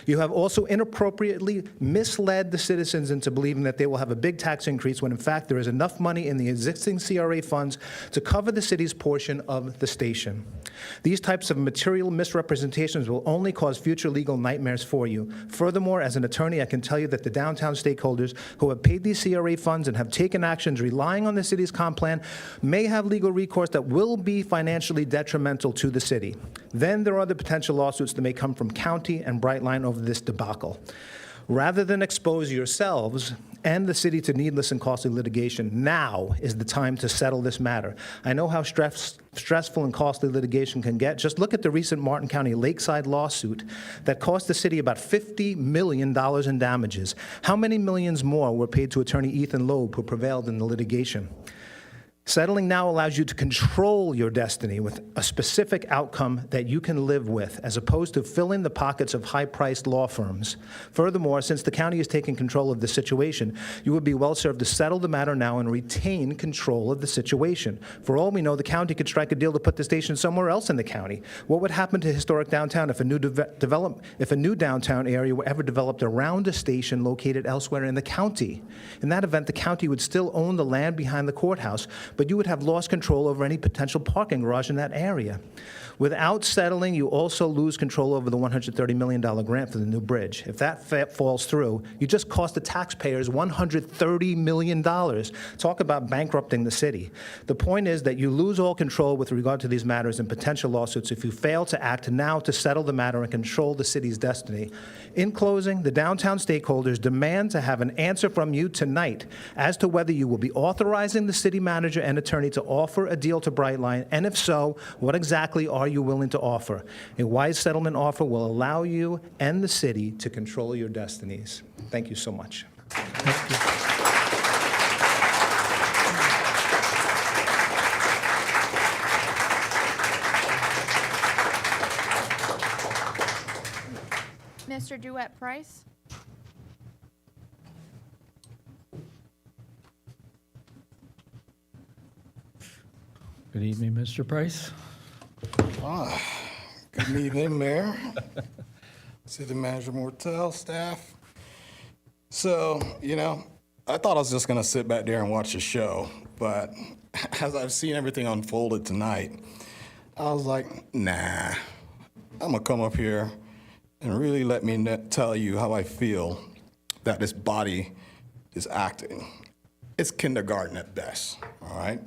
You have also inappropriately misled the citizens into believing that they will have a big tax increase when in fact there is enough money in the existing CRA funds to cover the city's portion of the station. These types of material misrepresentations will only cause future legal nightmares for you. Furthermore, as an attorney, I can tell you that the downtown stakeholders who have paid these CRA funds and have taken actions relying on the city's comp plan may have legal recourse that will be financially detrimental to the city. Then there are the potential lawsuits that may come from county and Brightline over this debacle. Rather than expose yourselves and the city to needless and costly litigation, now is the time to settle this matter. I know how stressful and costly litigation can get. Just look at the recent Martin County Lakeside lawsuit that cost the city about $50 million in damages. How many millions more were paid to attorney Ethan Loeb, who prevailed in the litigation? Settling now allows you to control your destiny with a specific outcome that you can live with, as opposed to filling the pockets of high-priced law firms. Furthermore, since the county is taking control of the situation, you would be well-served to settle the matter now and retain control of the situation. For all we know, the county could strike a deal to put the station somewhere else in the county. What would happen to historic downtown if a new downtown area were ever developed around a station located elsewhere in the county? In that event, the county would still own the land behind the courthouse, but you would have lost control over any potential parking garage in that area. Without settling, you also lose control over the $130 million grant for the new bridge. If that falls through, you just cost the taxpayers $130 million. Talk about bankrupting the city. The point is that you lose all control with regard to these matters and potential lawsuits if you fail to act now to settle the matter and control the city's destiny. In closing, the downtown stakeholders demand to have an answer from you tonight as to whether you will be authorizing the city manager and attorney to offer a deal to Brightline, and if so, what exactly are you willing to offer? A wise settlement offer will allow you and the city to control your destinies. Thank you so much. Mr. Duet Price? Good evening, Mr. Price. Good evening, Mayor, City Manager Mortel, staff. So, I thought I was just going to sit back there and watch the show, but as I've seen everything unfolded tonight, I was like, nah, I'm going to come up here and really let me tell you how I feel that this body is acting. It's kindergarten at best, all right?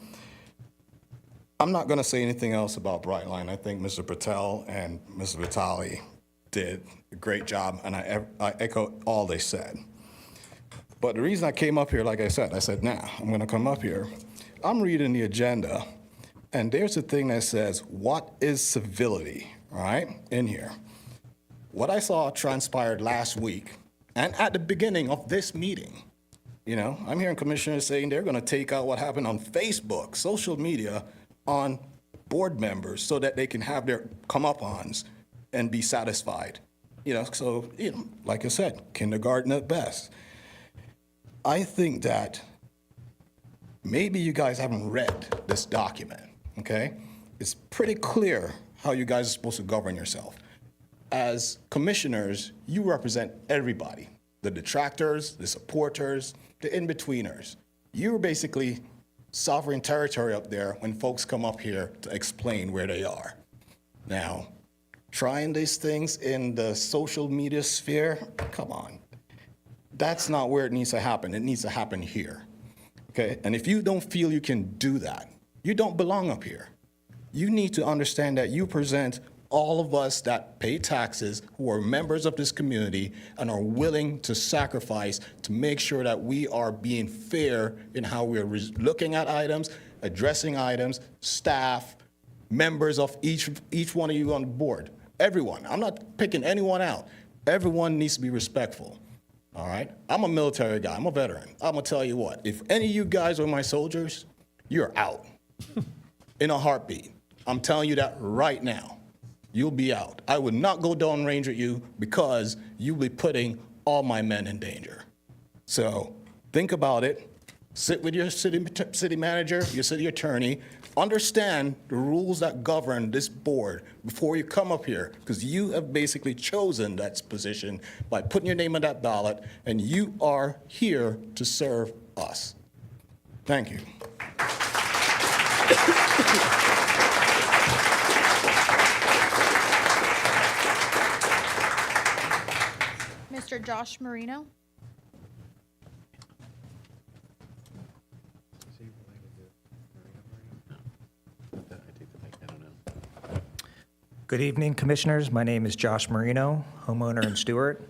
I'm not going to say anything else about Brightline. I think Mr. Patel and Mr. Vitale did a great job, and I echo all they said. But the reason I came up here, like I said, nah, I'm going to come up here. I'm reading the agenda, and there's a thing that says, what is civility, all right, in here. What I saw transpired last week, and at the beginning of this meeting, I'm hearing commissioners saying they're going to take out what happened on Facebook, social media, on board members so that they can have their come-up-ons and be satisfied. So, like I said, kindergarten at best. I think that maybe you guys haven't read this document, okay? It's pretty clear how you guys are supposed to govern yourself. As commissioners, you represent everybody, the detractors, the supporters, the in-betweeners. You're basically sovereign territory up there when folks come up here to explain where they are. Now, trying these things in the social media sphere, come on. That's not where it needs to happen. It needs to happen here, okay? And if you don't feel you can do that, you don't belong up here. You need to understand that you present all of us that pay taxes, who are members of this community and are willing to sacrifice to make sure that we are being fair in how we're looking at items, addressing items, staff, members of each one of you on the board. Everyone. I'm not picking anyone out. Everyone needs to be respectful. All right? I'm a military guy. I'm a veteran. I'm going to tell you what. If any of you guys are my soldiers, you're out in a heartbeat. I'm telling you that right now. You'll be out. I would not go downrange at you because you'll be putting all my men in danger. So think about it. Sit with your city manager, your city attorney. Understand the rules that govern this board before you come up here, because you have basically chosen that position by putting your name on that ballot, and you are here to serve us. Thank you. Mr. Josh Marino? Good evening, Commissioners. My name is Josh Marino, homeowner in Stuart.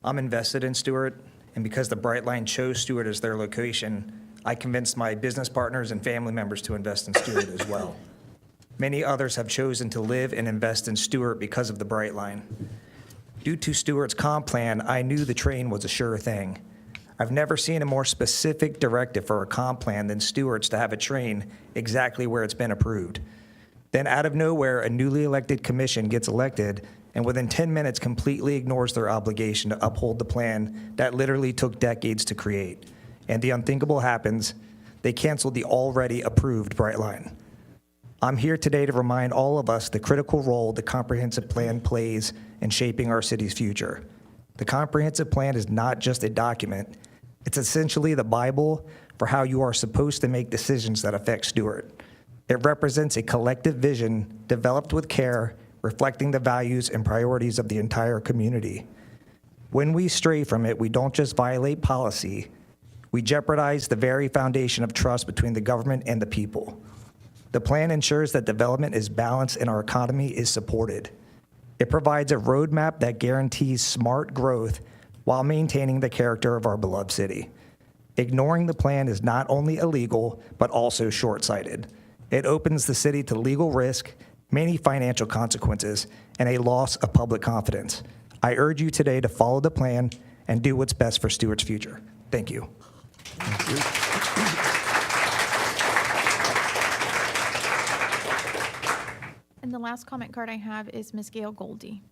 I'm invested in Stuart, and because the Brightline chose Stuart as their location, I convinced my business partners and family members to invest in Stuart as well. Many others have chosen to live and invest in Stuart because of the Brightline. Due to Stuart's comp plan, I knew the train was a sure thing. I've never seen a more specific directive for a comp plan than Stuart's to have a train exactly where it's been approved. Then out of nowhere, a newly elected commission gets elected and within 10 minutes completely ignores their obligation to uphold the plan that literally took decades to create. And the unthinkable happens, they canceled the already approved Brightline. I'm here today to remind all of us the critical role the comprehensive plan plays in shaping our city's future. The comprehensive plan is not just a document, it's essentially the Bible for how you are supposed to make decisions that affect Stuart. It represents a collective vision developed with care, reflecting the values and priorities of the entire community. When we stray from it, we don't just violate policy, we jeopardize the very foundation of trust between the government and the people. The plan ensures that development is balanced and our economy is supported. It provides a roadmap that guarantees smart growth while maintaining the character of our beloved city. Ignoring the plan is not only illegal, but also short-sighted. It opens the city to legal risk, many financial consequences, and a loss of public confidence. I urge you today to follow the plan and do what's best for Stuart's future. Thank you. Thank you. And the last comment card I have is Ms. Gail Goldie.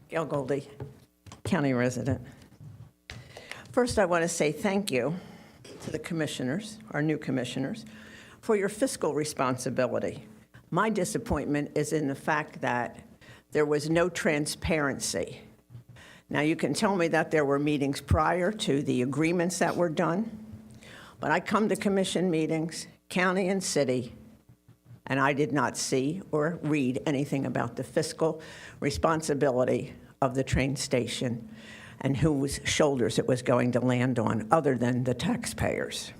Gail Goldie, county resident. First, I want to say thank you to the commissioners, our new commissioners, for your fiscal responsibility. My disappointment is in the fact that there was no transparency. Now, you can tell me that there were meetings prior to the agreements that were done, but I come to commission meetings, county and city, and I did not see or read anything about the fiscal responsibility of the train station and whose shoulders it was going to land on, other than the taxpayers.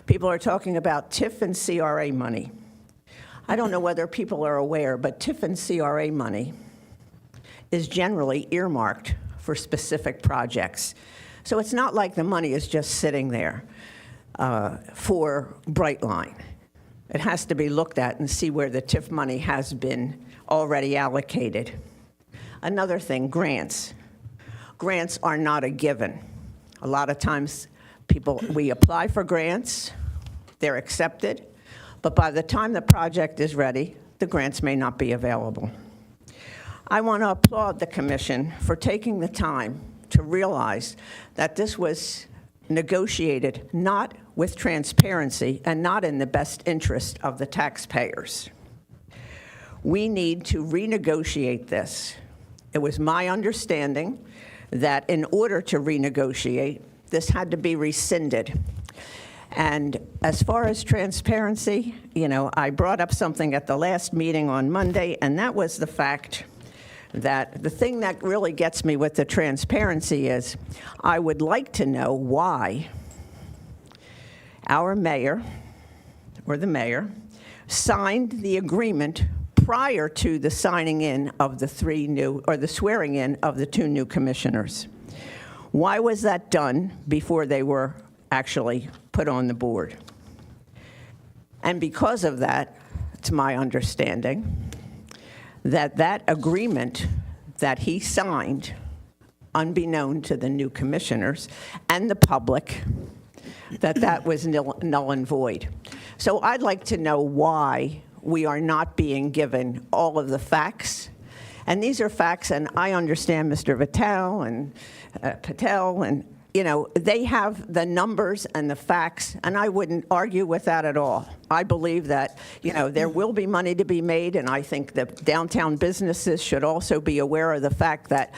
People are talking about TIF and CRA money. I don't know whether people are aware, but TIF and CRA money is generally earmarked for specific projects. So it's not like the money is just sitting there for Brightline. It has to be looked at and see where the TIF money has been already allocated. Another thing, grants. Grants are not a given. A lot of times we apply for grants, they're accepted, but by the time the project is ready, the grants may not be available. I want to applaud the commission for taking the time to realize that this was negotiated not with transparency and not in the best interest of the taxpayers. We need to renegotiate this. It was my understanding that in order to renegotiate, this had to be rescinded. And as far as transparency, I brought up something at the last meeting on Monday, and that was the fact that the thing that really gets me with the transparency is I would like to know why our mayor, or the mayor, signed the agreement prior to the signing in of the the swearing in of the 2 new commissioners. Why was that done before they were actually put on the board? And because of that, it's my understanding that that agreement that he signed, unbeknown to the new commissioners and the public, that was null and void. So I'd like to know why we are not being given all of the facts. And these are facts, and I understand Mr. Patel and they have the numbers and the facts, and I wouldn't argue with that at all. I believe that, there will be money to be made, and I think that downtown businesses should also be aware of the fact that,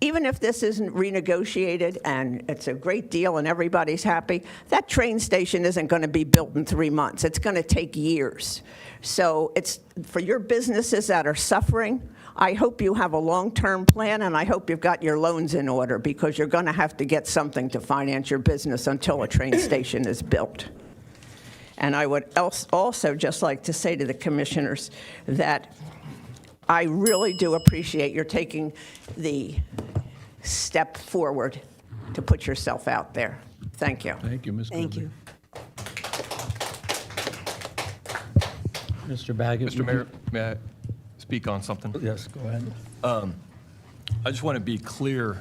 even if this isn't renegotiated and it's a great deal and everybody's happy, that train station isn't going to be built in 3 months. It's going to take years. So it's for your businesses that are suffering, I hope you have a long-term plan, and I hope you've got your loans in order, because you're going to have to get something to finance your business until a train station is built. And I would also just like to say to the commissioners that I really do appreciate your taking the step forward to put yourself out there. Thank you. Thank you, Ms. Thank Goodman. you. Mr. Baggett. Mr. Mayor, may I speak on something? Yes, go ahead. I just want to be clear,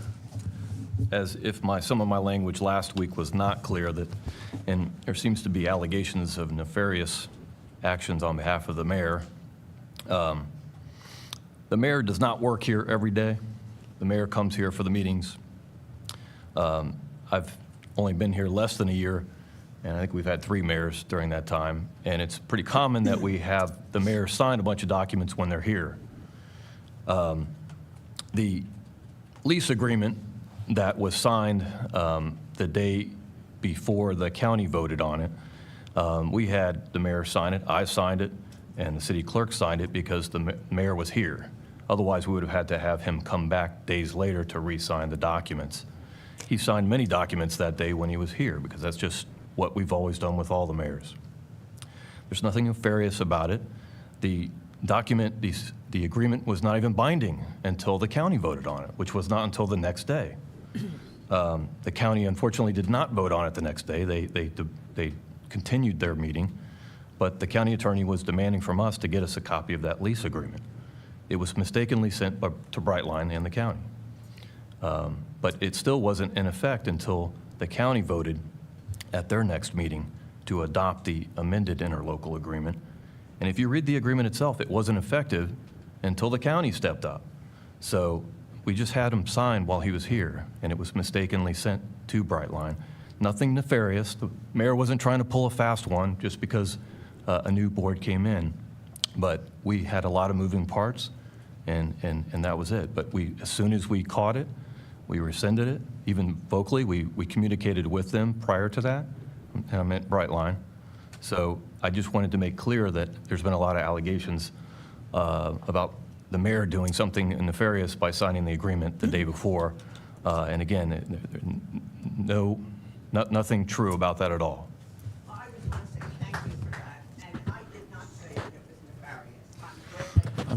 as if some of my language last week was not clear, and there seems to be allegations of nefarious actions on behalf of the mayor. The mayor does not work here every day. The mayor comes here for the meetings. I've only been here less than a year, and I think we've had 3 mayors during that time, and it's pretty common that we have the mayor sign a bunch of documents when they're here. The lease agreement that was signed the day before the county voted on it, we had the mayor sign it, I signed it, and the city clerk signed it because the mayor was here. Otherwise, we would have had to have him come back days later to re-sign the documents. He signed many documents that day when he was here, because that's just what we've always done with all the mayors. There's nothing nefarious about it. The document, the agreement was not even binding until the county voted on it, which was not until the next day. The county unfortunately did not vote on it the next day. They continued their meeting, but the county attorney was demanding from us to get us a copy of that lease agreement. It was mistakenly sent to Brightline and the county. But it still wasn't in effect until the county voted at their next meeting to adopt the amended interlocal agreement. And if you read the agreement itself, it wasn't effective until the county stepped up. So We just had him signed while he was here, and it was mistakenly sent to Brightline. Nothing nefarious. The mayor wasn't trying to pull a fast one just because a new board came in. But we had a lot of moving parts, and that was it. But as soon as we caught it, we rescinded it. Even vocally, we communicated with them prior to that, and I meant Brightline. So I just wanted to make clear that there's been a lot of allegations about the mayor doing something nefarious by signing the agreement the day before. And again, nothing true about that at all. I just want to say thank you for that, and I did not say that it was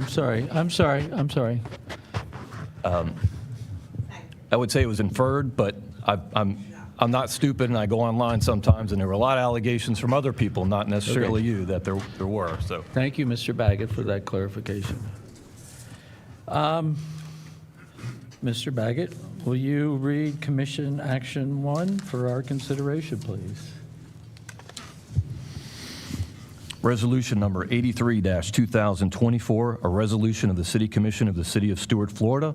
nefarious. I'm sorry. I would say it was inferred, but I'm not stupid, and I go online sometimes, and there were a lot of allegations from other people, not necessarily you, that there were. So Thank you, Mr. Baggett, for that clarification. Mr. Baggett, will you read Commission Action 1 for our consideration, please? Resolution number 83-2024, a resolution of the City Commission of the City of Stuart, Florida,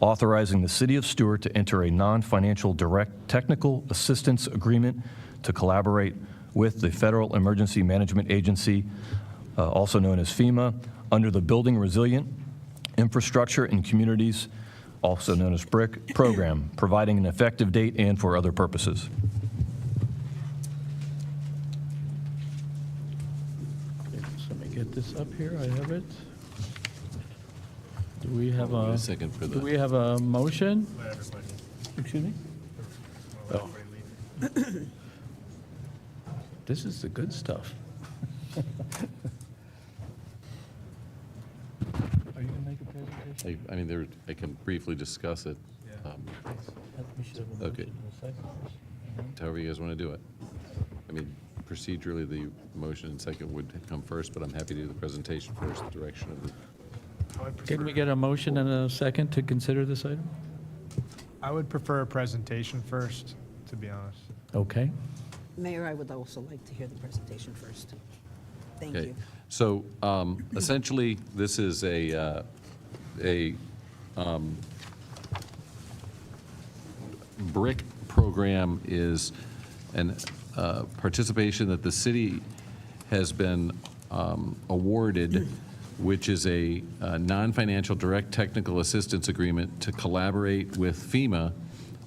authorizing the City of Stuart to enter a non-financial direct technical assistance agreement to collaborate with the Federal Emergency Management Agency, also known as FEMA, under the Building Resilient Infrastructure in Communities, also known as BRIC, program, providing an effective date and for other purposes. Okay, so let me get this up here. I have it. Do we have a second for Do that. we have a motion? Excuse me? Oh. This is the good stuff. Are you going to make a presentation? I mean, I can briefly discuss it. We should have a Okay. motion in a second. However you guys want to do it. I mean, procedurally, the motion and second would come first, but I'm happy to do the presentation first, the direction of the... Can we get a motion and a second to consider this item? I would prefer a presentation first, to be honest. Okay. Mayor, I would also like to hear the presentation first. Thank Okay. you. So essentially, this is a BRIC program is an participation that the city has been awarded, which is a non-financial direct technical assistance agreement to collaborate with FEMA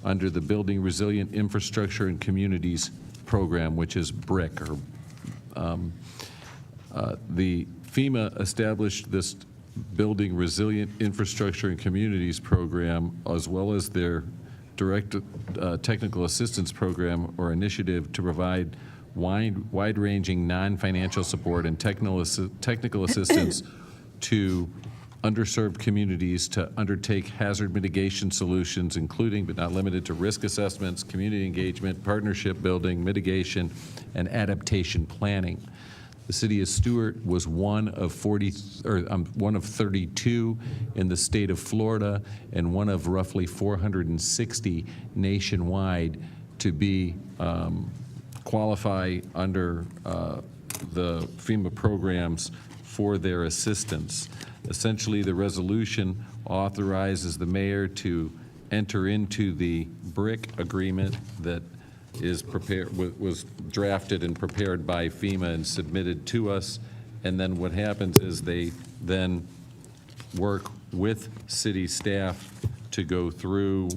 under the Building Resilient Infrastructure and Communities program, which is BRIC. The FEMA established this Building Resilient Infrastructure and Communities program, as well as their direct technical assistance program or initiative to provide wide-ranging non-financial support and technical assistance to underserved communities to undertake hazard mitigation solutions, including but not limited to risk assessments, community engagement, partnership building, mitigation, and adaptation planning. The city of Stuart was one of 32 in the state of Florida and one of roughly 460 nationwide to be qualify under the FEMA programs for their assistance. Essentially, the resolution authorizes the mayor to enter into the BRIC agreement that is was drafted and prepared by FEMA and submitted to us. And then what happens is they then work with city staff to go through,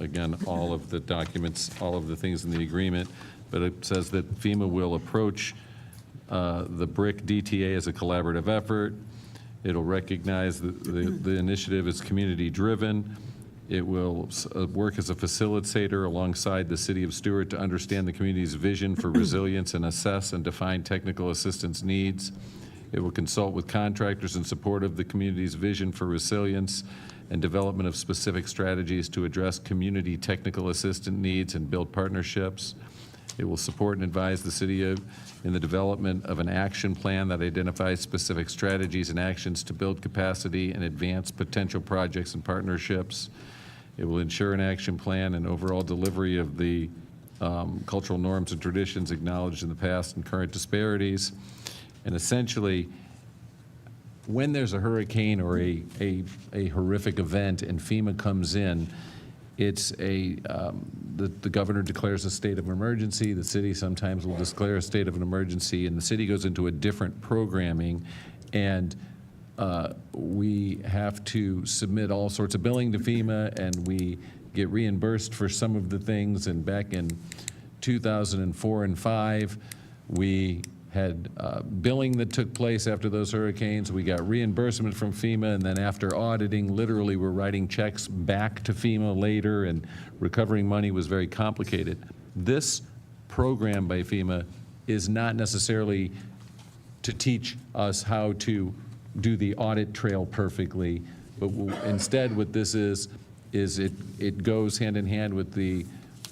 again, all of the documents, all of the things in the agreement. But it says that FEMA will approach the BRIC DTA as a collaborative effort. It'll recognize the initiative as community-driven. It will work as a facilitator alongside the City of Stuart to understand the community's vision for resilience and assess and define technical assistance needs. It will consult with contractors in support of the community's vision for resilience and development of specific strategies to address community technical assistance needs and build partnerships. It will support and advise the city in the development of an action plan that identifies specific strategies and actions to build capacity and advance potential projects and partnerships. It will ensure an action plan and overall delivery of the cultural norms and traditions acknowledged in the past and current disparities. And essentially, when there's a hurricane or a horrific event and FEMA comes in, it's the governor declares a state of emergency, the city sometimes will declare a state of an emergency, and the city goes into a different programming, and we have to submit all sorts of billing to FEMA, and we get reimbursed for some of the things. And back in 2004 and 5, we had billing that took place after those hurricanes. We got reimbursement from FEMA, and then after auditing, literally we're writing checks back to FEMA later, and recovering money was very complicated. This program by FEMA is not necessarily to teach us how to do the audit trail perfectly, but instead what this is it goes hand in hand with the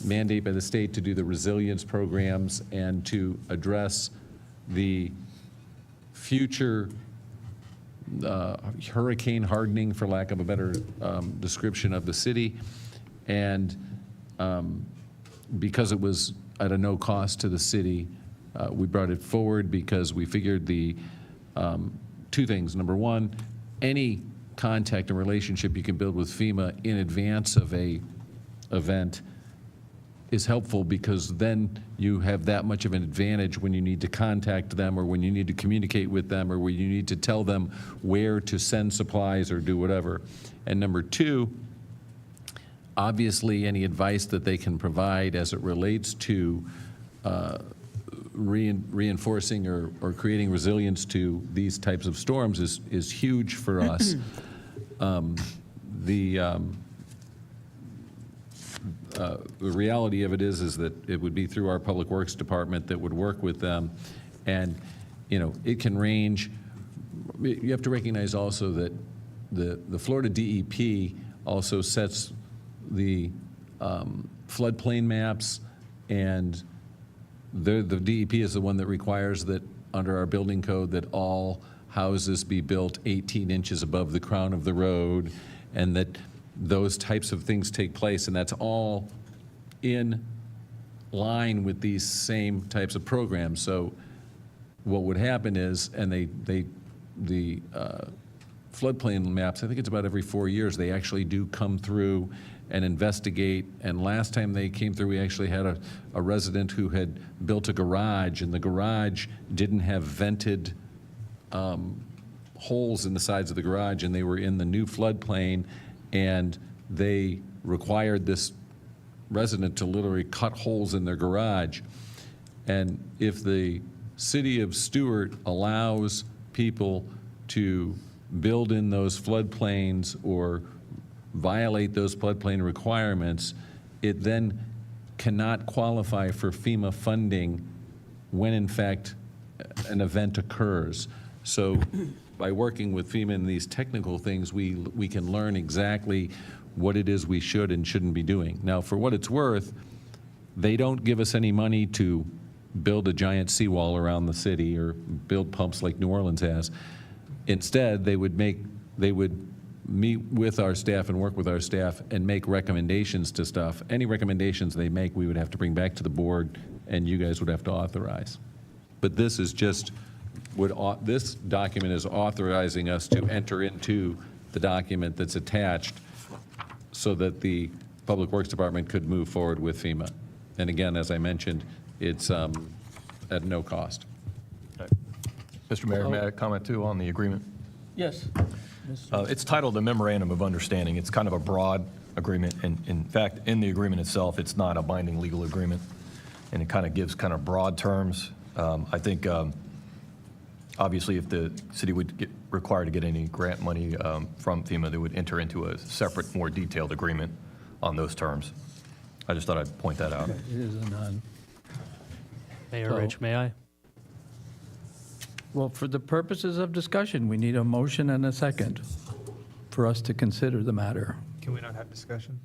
mandate by the state to do the resilience programs and to address the future hurricane hardening, for lack of a better description of the city. And because it was at a no cost to the city, we brought it forward because we figured the two things. Number one, any contact and relationship you can build with FEMA in advance of a event is helpful, because then you have that much of an advantage when you need to contact them, or when you need to communicate with them, or when you need to tell them where to send supplies or do whatever. And number two, obviously any advice that they can provide as it relates to reinforcing or creating resilience to these types of storms is huge for us. The reality of it is that it would be through our Public Works Department that would work with them. And, you know, it can range. You have to recognize also that the Florida DEP also sets the floodplain maps, and the DEP is the one that requires that under our building code that all houses be built 18 inches above the crown of the road, and that those types of things take place, and that's all in line with these same types of programs. So what would happen is, and the floodplain maps, I think it's about every 4 years, they actually do come through and investigate. And last time they came through, we actually had a resident who had built a garage, and the garage didn't have vented holes in the sides of the garage, and they were in the new floodplain, and they required this resident to literally cut holes in their garage. And if the city of Stuart allows people to build in those floodplains or violate those floodplain requirements, it then cannot qualify for FEMA funding when in fact an event occurs. So by working with FEMA in these technical things, we can learn exactly what it is we should and shouldn't be doing. Now, for what it's worth, they don't give us any money to build a giant seawall around the city or build pumps like New Orleans has. Instead, they would meet with our staff and work with our staff and make recommendations to stuff. Any recommendations they make, we would have to bring back to the board, and you guys would have to authorize. But this is just this document is authorizing us to enter into the document that's attached so that the Public Works Department could move forward with FEMA. And again, as I mentioned, it's at no cost. Mr. Mayor, may I comment too on the agreement? Yes. It's titled a Memorandum of Understanding. It's kind of a broad agreement. And in fact, in the agreement itself, it's not a binding legal agreement. And it kind of gives kind of broad terms. I think obviously if the city would get required to get any grant money from FEMA, they would enter into a separate, more detailed agreement on those terms. I just thought I'd point that out. It is a none. Mayor Rich, may I? Well, for the purposes of discussion, we need a motion and a second for us to consider the matter. Can we not have discussion?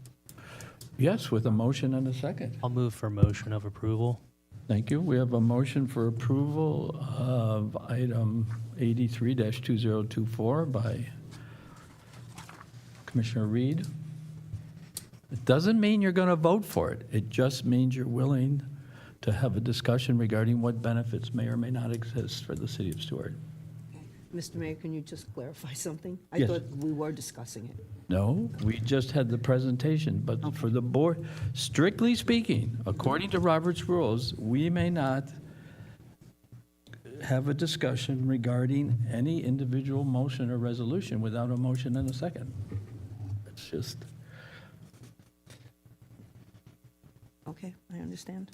Yes, with a motion and a second. I'll move for motion of approval. Thank you. We have a motion for approval of item 83-2024 by Commissioner Reed. It doesn't mean you're going to vote for it. It just means you're willing to have a discussion regarding what benefits may or may not exist for the city of Stuart. Mr. Mayor, can you just clarify something? I Yes. thought we were discussing it. No, we just had the presentation, but for the board, strictly speaking, according to Robert's rules, we may not have a discussion regarding any individual motion or resolution without a motion and a second. It's just, Okay, I understand.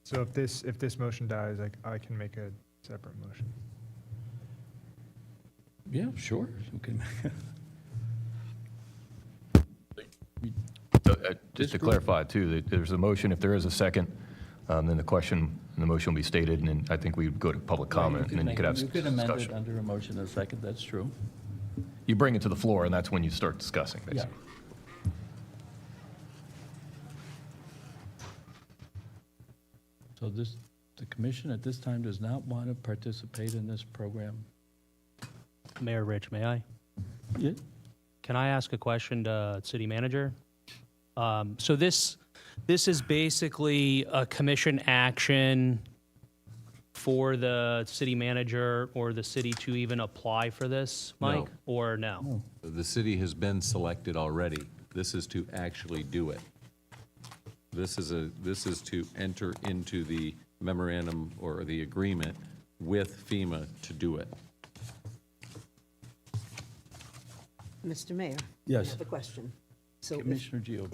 So if this motion dies, I can make a separate motion. yeah, sure. we can- Just to clarify, too, that there's a motion, if there is a second, then the question and the motion will be stated, and then I think we would go to public comment, and then you could have You some could amend it discussion. under a motion and a second, that's true. You bring it to the floor, and that's when you start discussing, Yeah. basically. So the commission at this time does not want to participate in this program. Mayor Rich, may I? Yeah. Can I ask a question to city manager? So this is basically a commission action for the city manager or the city to even apply for this, Mike? No. Or no? The city has been selected already. This is to actually do it. This is to enter into the memorandum or the agreement with FEMA to do it. Mr. Mayor? Yes. I have a question. So Commissioner Gio.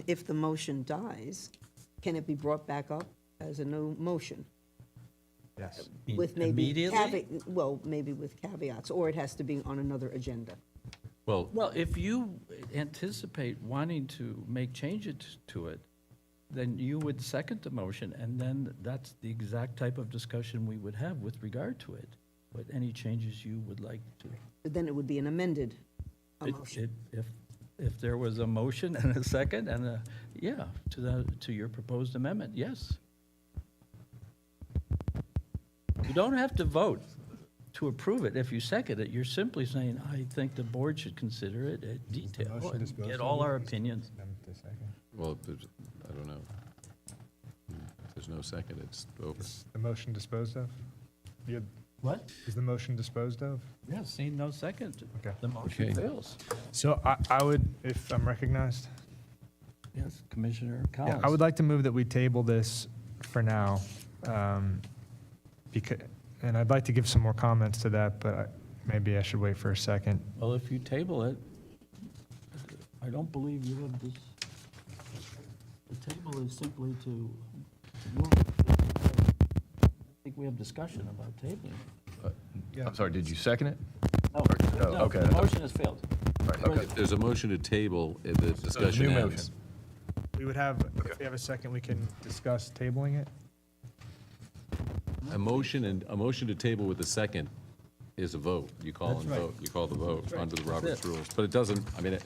if the motion dies, can it be brought back up as a no motion? Yes. With maybe Immediately? maybe with caveats, or it has to be on another agenda. Well, Well, if you anticipate wanting to make changes to it, then you would second the motion, and then that's the exact type of discussion we would have with regard to it. But any changes you would like to. Then it would be an amended It- motion. If there was a motion and a second and a, yeah, to your proposed amendment, yes. You don't have to vote to approve it. If you second it, you're simply saying, I think the board should consider it in detail and get all our opinions. well, I don't know. If there's no second, it's over. Is the motion disposed of? What? Is the motion disposed of? Yeah, seeing no second, Okay. the motion Okay. fails. So I would, if I'm recognized, Yes, Commissioner Collins. yeah, I would like to move that we table this for now. Because, and I'd like to give some more comments to that, but maybe I should wait for a second. Well, if you table it, I don't believe you have this, the table is simply to move. I think we have discussion about tabling. I'm sorry, did you second it? No, no, no, okay. the motion has failed. If there's a motion to table, the discussion new ends. motion. We would have, if we have a second, we can discuss tabling it. A motion to table with a second is a vote. You call That's and right. vote. You call the vote That's right. under the That's Robert's it. rules. But it doesn't, I mean,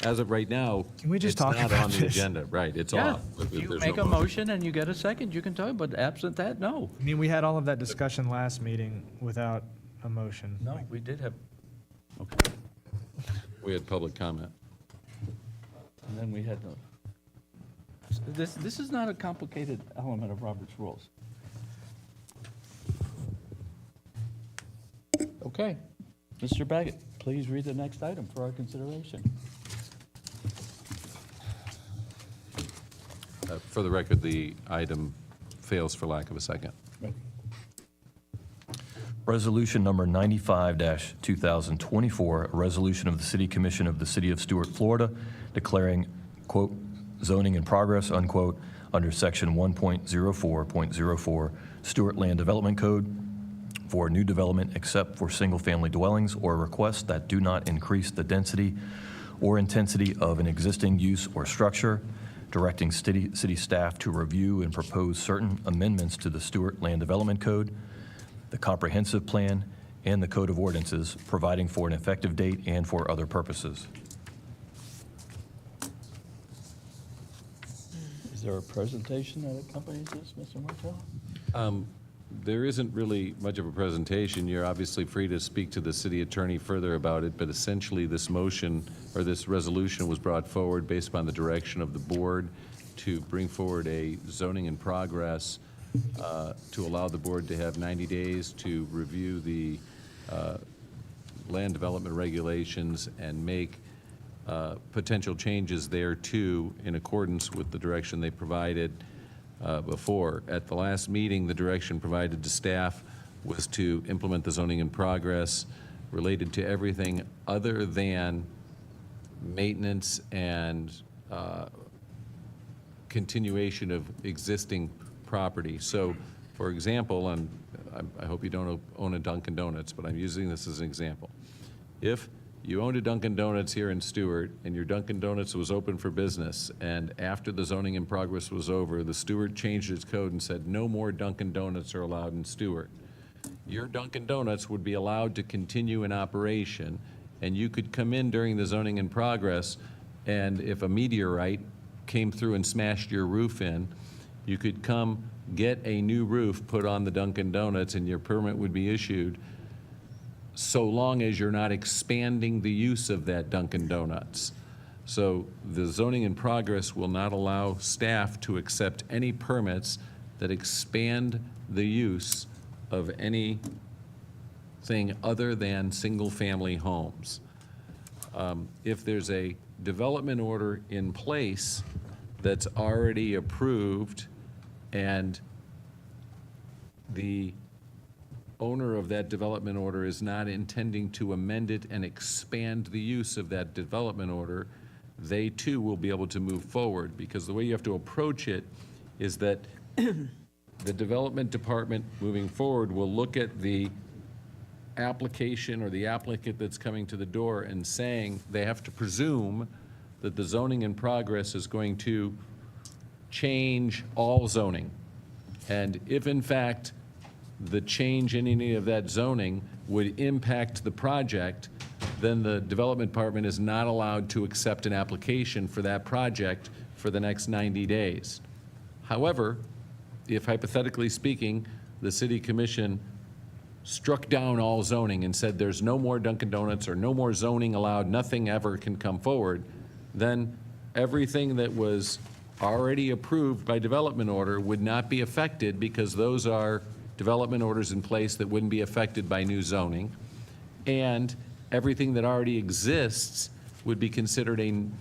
as of right now, Can we just it's talk not about on the this? agenda. Right, it's Yeah, off. if you There's make no a motion and you get a second, you can talk, but absent that, no. I mean, we had all of that discussion last meeting without a motion. No, we did have, okay, We had public comment. and then we had the, this is not a complicated element of Robert's rules. Okay, Mr. Baggett, please read the next item for our consideration. For the record, the item fails for lack of a second. Resolution number 95-2024, a resolution of the City Commission of the City of Stuart, Florida, declaring, quote, zoning in progress, unquote, under Section 1.04.04 Stuart Land Development Code for new development except for single-family dwellings or requests that do not increase the density or intensity of an existing use or structure, directing city staff to review and propose certain amendments to the Stuart Land Development Code, the comprehensive plan, and the Code of Ordinances, providing for an effective date and for other purposes. Is there a presentation that accompanies this, Mr. Martell? There isn't really much of a presentation. You're obviously free to speak to the city attorney further about it, but essentially this motion or this resolution was brought forward based upon the direction of the board to bring forward a zoning in progress to allow the board to have 90 days to review the land development regulations and make potential changes there too, in accordance with the direction they provided before. At the last meeting, the direction provided to staff was to implement the zoning in progress related to everything other than maintenance and continuation of existing property. So, for example, and I hope you don't own a Dunkin' Donuts, but I'm using this as an example. If you owned a Dunkin' Donuts here in Stuart, and your Dunkin' Donuts was open for business, and after the zoning in progress was over, the Stuart changed its code and said no more Dunkin' Donuts are allowed in Stuart, your Dunkin' Donuts would be allowed to continue in operation, and you could come in during the zoning in progress, and if a meteorite came through and smashed your roof in, you could come get a new roof put on the Dunkin' Donuts, and your permit would be issued, so long as you're not expanding the use of that Dunkin' Donuts. So the zoning in progress will not allow staff to accept any permits that expand the use of anything other than single-family homes. If there's a development order in place that's already approved and the owner of that development order is not intending to amend it and expand the use of that development order, they too will be able to move forward, because the way you have to approach it is that the development department moving forward will look at the application or the applicant that's coming to the door and saying they have to presume that the zoning in progress is going to change all zoning. And if in fact the change in any of that zoning would impact the project, then the development department is not allowed to accept an application for that project for the next 90 days. However, if hypothetically speaking, the city commission struck down all zoning and said there's no more Dunkin' Donuts or no more zoning allowed, nothing ever can come forward, then everything that was already approved by development order would not be affected, because those are development orders in place that wouldn't be affected by new zoning. And everything that already exists would be considered an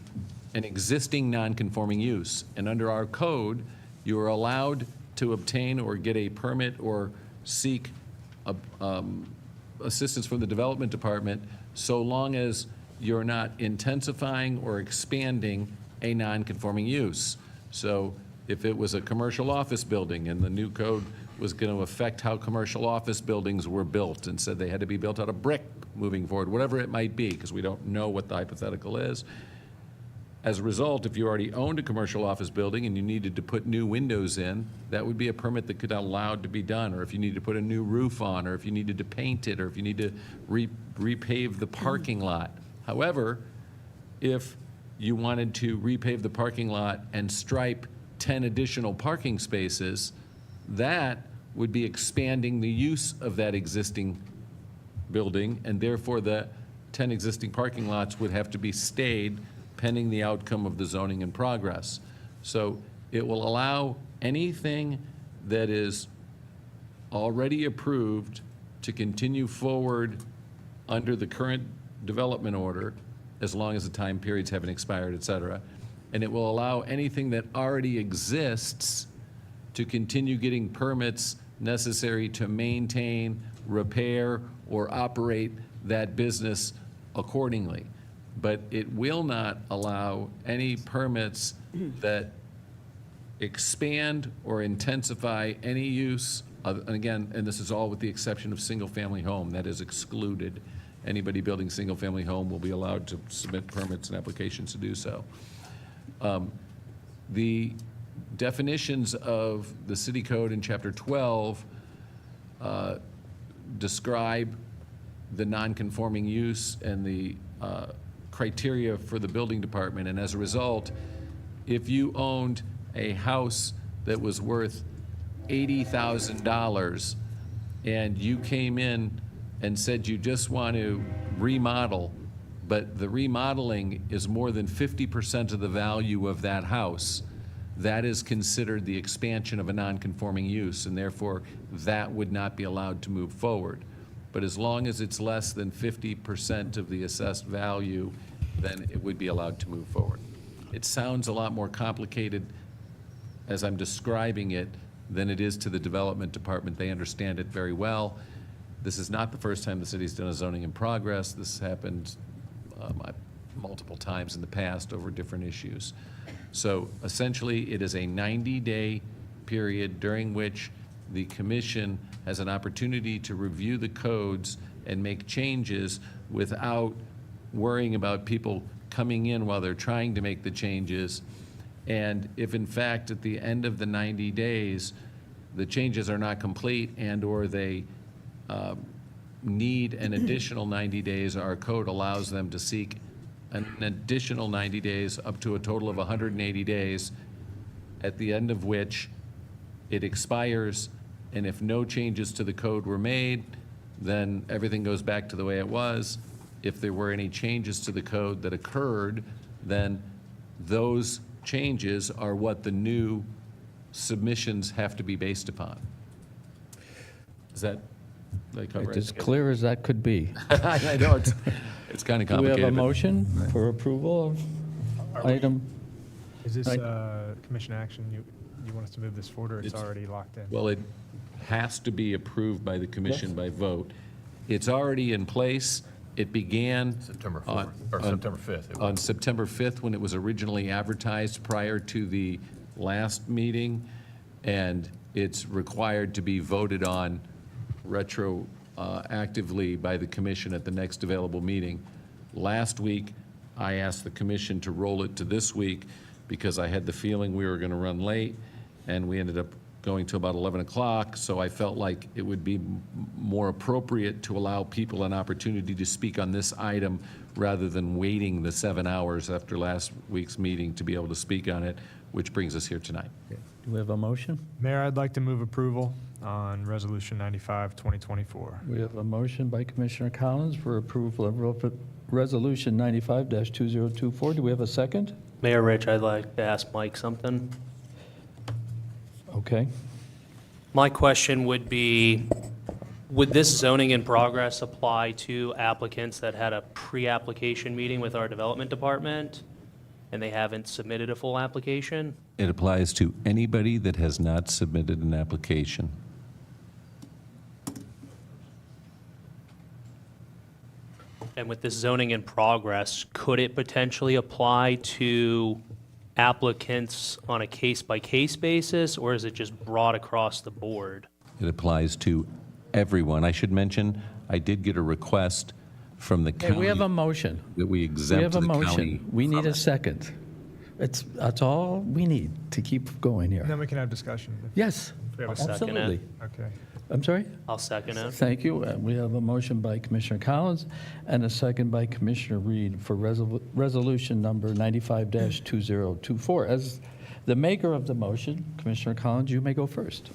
existing non-conforming use. And under our code, you are allowed to obtain or get a permit or seek assistance from the development department so long as you're not intensifying or expanding a non-conforming use. So if it was a commercial office building and the new code was going to affect how commercial office buildings were built and said they had to be built out of brick moving forward, whatever it might be, because we don't know what the hypothetical is. As a result, if you already owned a commercial office building and you needed to put new windows in, that would be a permit that could be allowed to be done. Or if you needed to put a new roof on, or if you needed to paint it, or if you need to repave the parking lot. However, if you wanted to repave the parking lot and stripe 10 additional parking spaces, that would be expanding the use of that existing building, and therefore the 10 existing parking lots would have to be stayed pending the outcome of the zoning in progress. So it will allow anything that is already approved to continue forward under the current development order, as long as the time periods haven't expired, et cetera. And it will allow anything that already exists to continue getting permits necessary to maintain, repair, or operate that business accordingly. But it will not allow any permits that expand or intensify any use of, and again, and this is all with the exception of single-family home, that is excluded. Anybody building single-family home will be allowed to submit permits and applications to do so. The definitions of the city code in chapter 12 describe the non-conforming use and the criteria for the building department, and as a result, if you owned a house that was worth $80,000 and you came in and said you just want to remodel, but the remodeling is more than 50% of the value of that house, that is considered the expansion of a non-conforming use, and therefore that would not be allowed to move forward. But as long as it's less than 50% of the assessed value, then it would be allowed to move forward. It sounds a lot more complicated as I'm describing it than it is to the development department. They understand it very well. This is not the first time the city's done a zoning in progress. This happened multiple times in the past over different issues. So essentially, it is a 90-day period during which the commission has an opportunity to review the codes and make changes without worrying about people coming in while they're trying to make the changes. And if in fact at the end of the 90 days, the changes are not complete and/or they need an additional 90 days, our code allows them to seek an additional 90 days up to a total of 180 days, at the end of which it expires. And if no changes to the code were made, then everything goes back to the way it was. If there were any changes to the code that occurred, then those changes are what the new submissions have to be based upon. Is that, did I cover it? As clear as that could be. I know, it's kind of Do we complicated. have a but- motion for approval of item? Is this Right. commission action? You want us to move this forward, or it's already locked in? Well, it has to be approved by the commission by vote. It's already in place. It began September on- 4th, or September 5th. it was. On September 5th, when it was originally advertised prior to the last meeting, and it's required to be voted on retroactively by the commission at the next available meeting. Last week, I asked the commission to roll it to this week because I had the feeling we were going to run late, and we ended up going to about 11 o'clock, so I felt like it would be more appropriate to allow people an opportunity to speak on this item rather than waiting the 7 hours after last week's meeting to be able to speak on it, which brings us here tonight. Do we have a motion? Mayor, I'd like to move approval on Resolution 95, 2024. We have a motion by Commissioner Collins for approval of Resolution 95-2024. Do we have a second? Mayor Rich, I'd like to ask Mike something. Okay. My question would be, would this zoning in progress apply to applicants that had a pre-application meeting with our development department and they haven't submitted a full application? It applies to anybody that has not submitted an application. And with this zoning in progress, could it potentially apply to applicants on a case-by-case basis, or is it just broad across the board? It applies to everyone. I should mention, I did get a request from the Okay, county. we have a motion. That we We exempt have a the county. motion. We need a second. That's all we need to keep going And here. then we can have discussion. Yes, If we have a I'll second it. absolutely. Okay. I'm sorry? I'll second it. Thank you. We have a motion by Commissioner Collins and a second by Commissioner Reed for resolution number 95-2024. As the maker of the motion, Commissioner Collins, you may go first.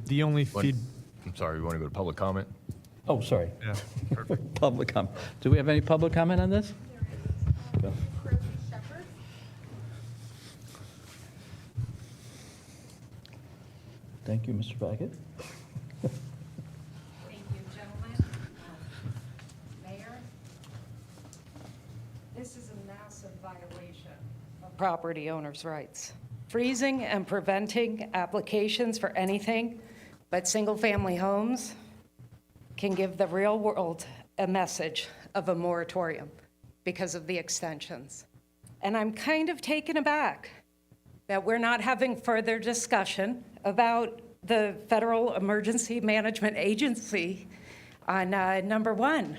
The only What- feed, I'm sorry, we want to go to public comment? Oh, sorry. yeah, perfect. Public comment. Do we have any public comment on this? Thank you, Mr. Baggett. Thank you, gentlemen. Mayor, this is a massive violation of property owners' rights. Freezing and preventing applications for anything but single-family homes can give the real world a message of a moratorium because of the extensions. And I'm kind of taken aback that we're not having further discussion about the Federal Emergency Management Agency on number one.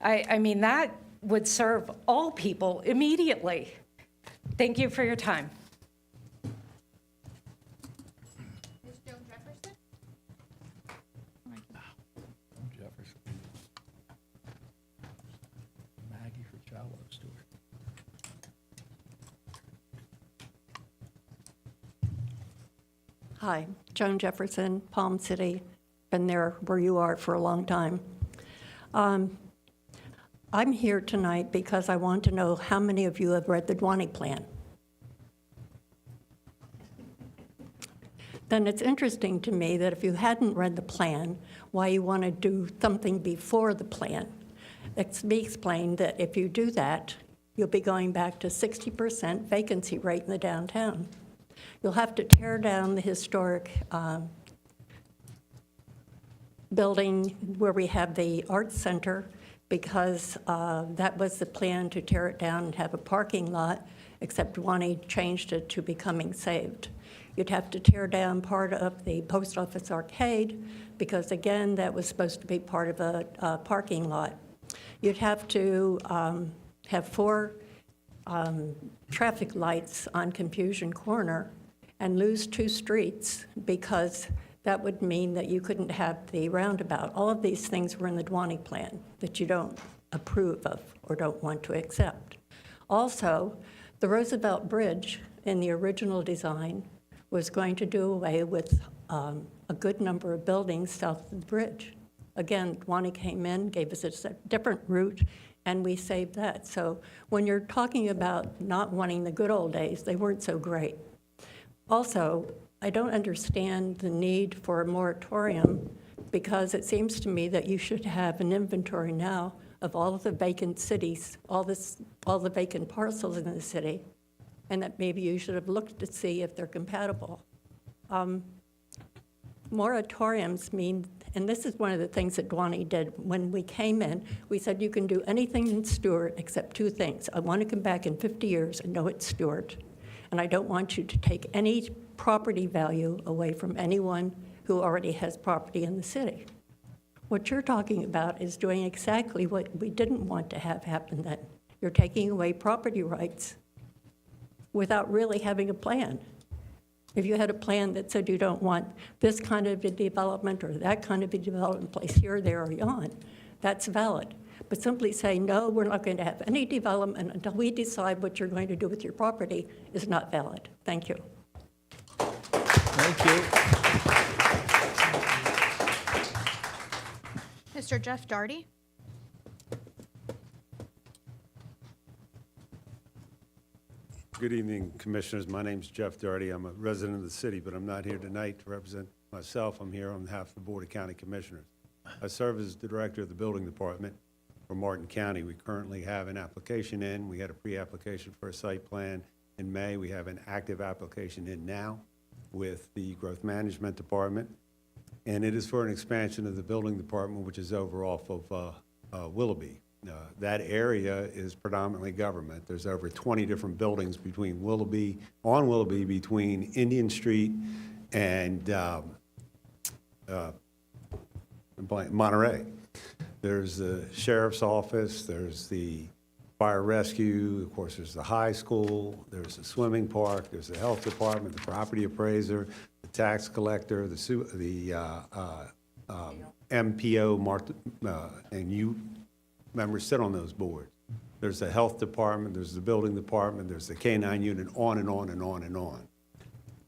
I mean, that would serve all people immediately. Thank you for your time. Maggie for Jalo, Stuart. Hi, Joan Jefferson, Palm City. Been there where you are for a long time. I'm here tonight because I want to know how many of you have read the Dwani plan. then it's interesting to me that if you hadn't read the plan, why you want to do something before the plan. It's be explained that if you do that, you'll be going back to 60% vacancy rate in the downtown. You'll have to tear down the historic building where we have the Arts Center because that was the plan, to tear it down and have a parking lot, except Duane changed it to becoming saved. You'd have to tear down part of the post office arcade because, again, that was supposed to be part of a parking lot. You'd have to have 4 traffic lights on Confusion Corner and lose 2 streets because that would mean that you couldn't have the roundabout. All of these things were in the Duane plan that you don't approve of or don't want to accept. Also, the Roosevelt Bridge in the original design was going to do away with a good number of buildings south of the bridge. Again, Duane came in, gave us a different route, and we saved that. So when you're talking about not wanting the good old days, they weren't so great. Also, I don't understand the need for a moratorium because it seems to me that you should have an inventory now of all of the vacant cities, all the vacant parcels in the city, and that maybe you should have looked to see if they're compatible. Moratoriums mean, and this is one of the things that Duane did when we came in, we said you can do anything in Stuart except 2 things. I want to come back in 50 years and know it's Stuart, and I don't want you to take any property value away from anyone who already has property in the city. What you're talking about is doing exactly what we didn't want to have happen then. You're taking away property rights without really having a plan. If you had a plan that said you don't want this kind of a development or that kind of a development place here, there, or yon, that's valid. But simply say, no, we're not going to have any development until we decide what you're going to do with your property is not valid. Thank you. Thank you. Mr. Jeff Darty? Good evening, Commissioners. My name's Jeff Darty. I'm a resident of the city, but I'm not here tonight to represent myself. I'm here on behalf of the Board of County Commissioners. I serve as the Director of the Building Department for Martin County. We currently have an application in. We had a pre-application for a site plan in May. We have an active application in now with the Growth Management Department, and it is for an expansion of the Building Department, which is over off of Willoughby. That area is predominantly government. There's over 20 different buildings between Willoughby, between Indian Street and Monterey. There's the sheriff's office, there's the fire rescue, of course there's the high school, there's the swimming park, there's the health department, the property appraiser, the tax collector, the MPO, and you members sit on those boards. There's the health department, there's the building department, there's the K-9 unit, on and on and on and on.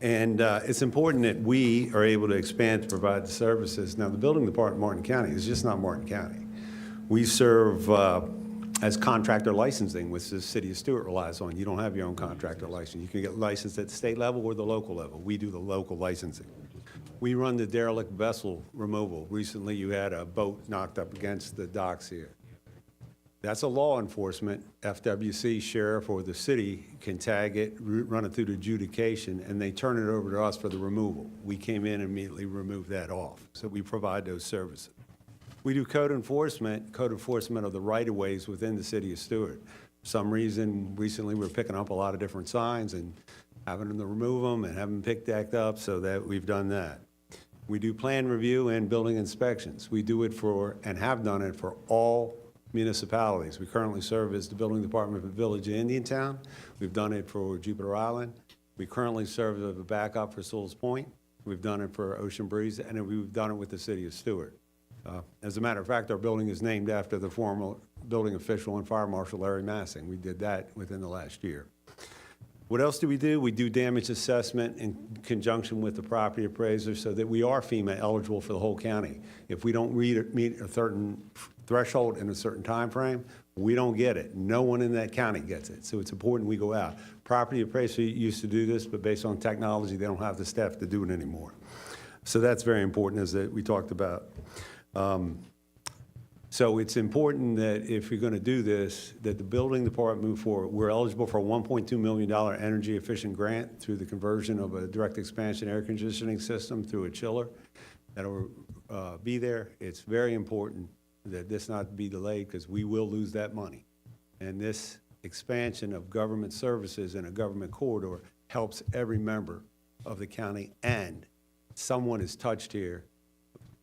And it's important that we are able to expand to provide the services. Now, the building department in Martin County is just not Martin County. We serve as contractor licensing, which the city of Stuart relies on. You don't have your own contractor license. You can get licensed at the state level or the local level. We do the local licensing. We run the derelict vessel removal. Recently, you had a boat knocked up against the docks here. That's a law enforcement. FWC, sheriff, or the city can tag it, run it through the adjudication, and they turn it over to us for the removal. We came in and immediately removed that off. So we provide those services. We do code enforcement of the right-of-ways within the city of Stuart. For some reason, recently we're picking up a lot of different signs and having them to remove them and have them picked back up, so that we've done that. We do plan review and building inspections. We do it for, and have done it for, all municipalities. We currently serve as the building department for Village of Indiantown. We've done it for Jupiter Island. We currently serve as a backup for Sewell's Point. We've done it for Ocean Breeze, and we've done it with the city of Stuart. As a matter of fact, our building is named after the former building official and fire marshal Larry Massing. We did that within the last year. What else do? We do damage assessment in conjunction with the property appraiser so that we are FEMA eligible for the whole county. If we don't meet a certain threshold in a certain time frame, We don't get it. No one in that county gets it. So it's important we go out. Property appraiser used to do this, but based on technology, they don't have the staff to do it anymore. So that's very important, as that we talked about. So it's important that if you're going to do this, that the building department move forward. We're eligible for a $1.2 million energy efficient grant through the conversion of a direct expansion air conditioning system through a chiller. That'll be there. It's very important that this not be delayed because we will lose that money. And this expansion of government services in a government corridor helps every member of the county, and someone is touched here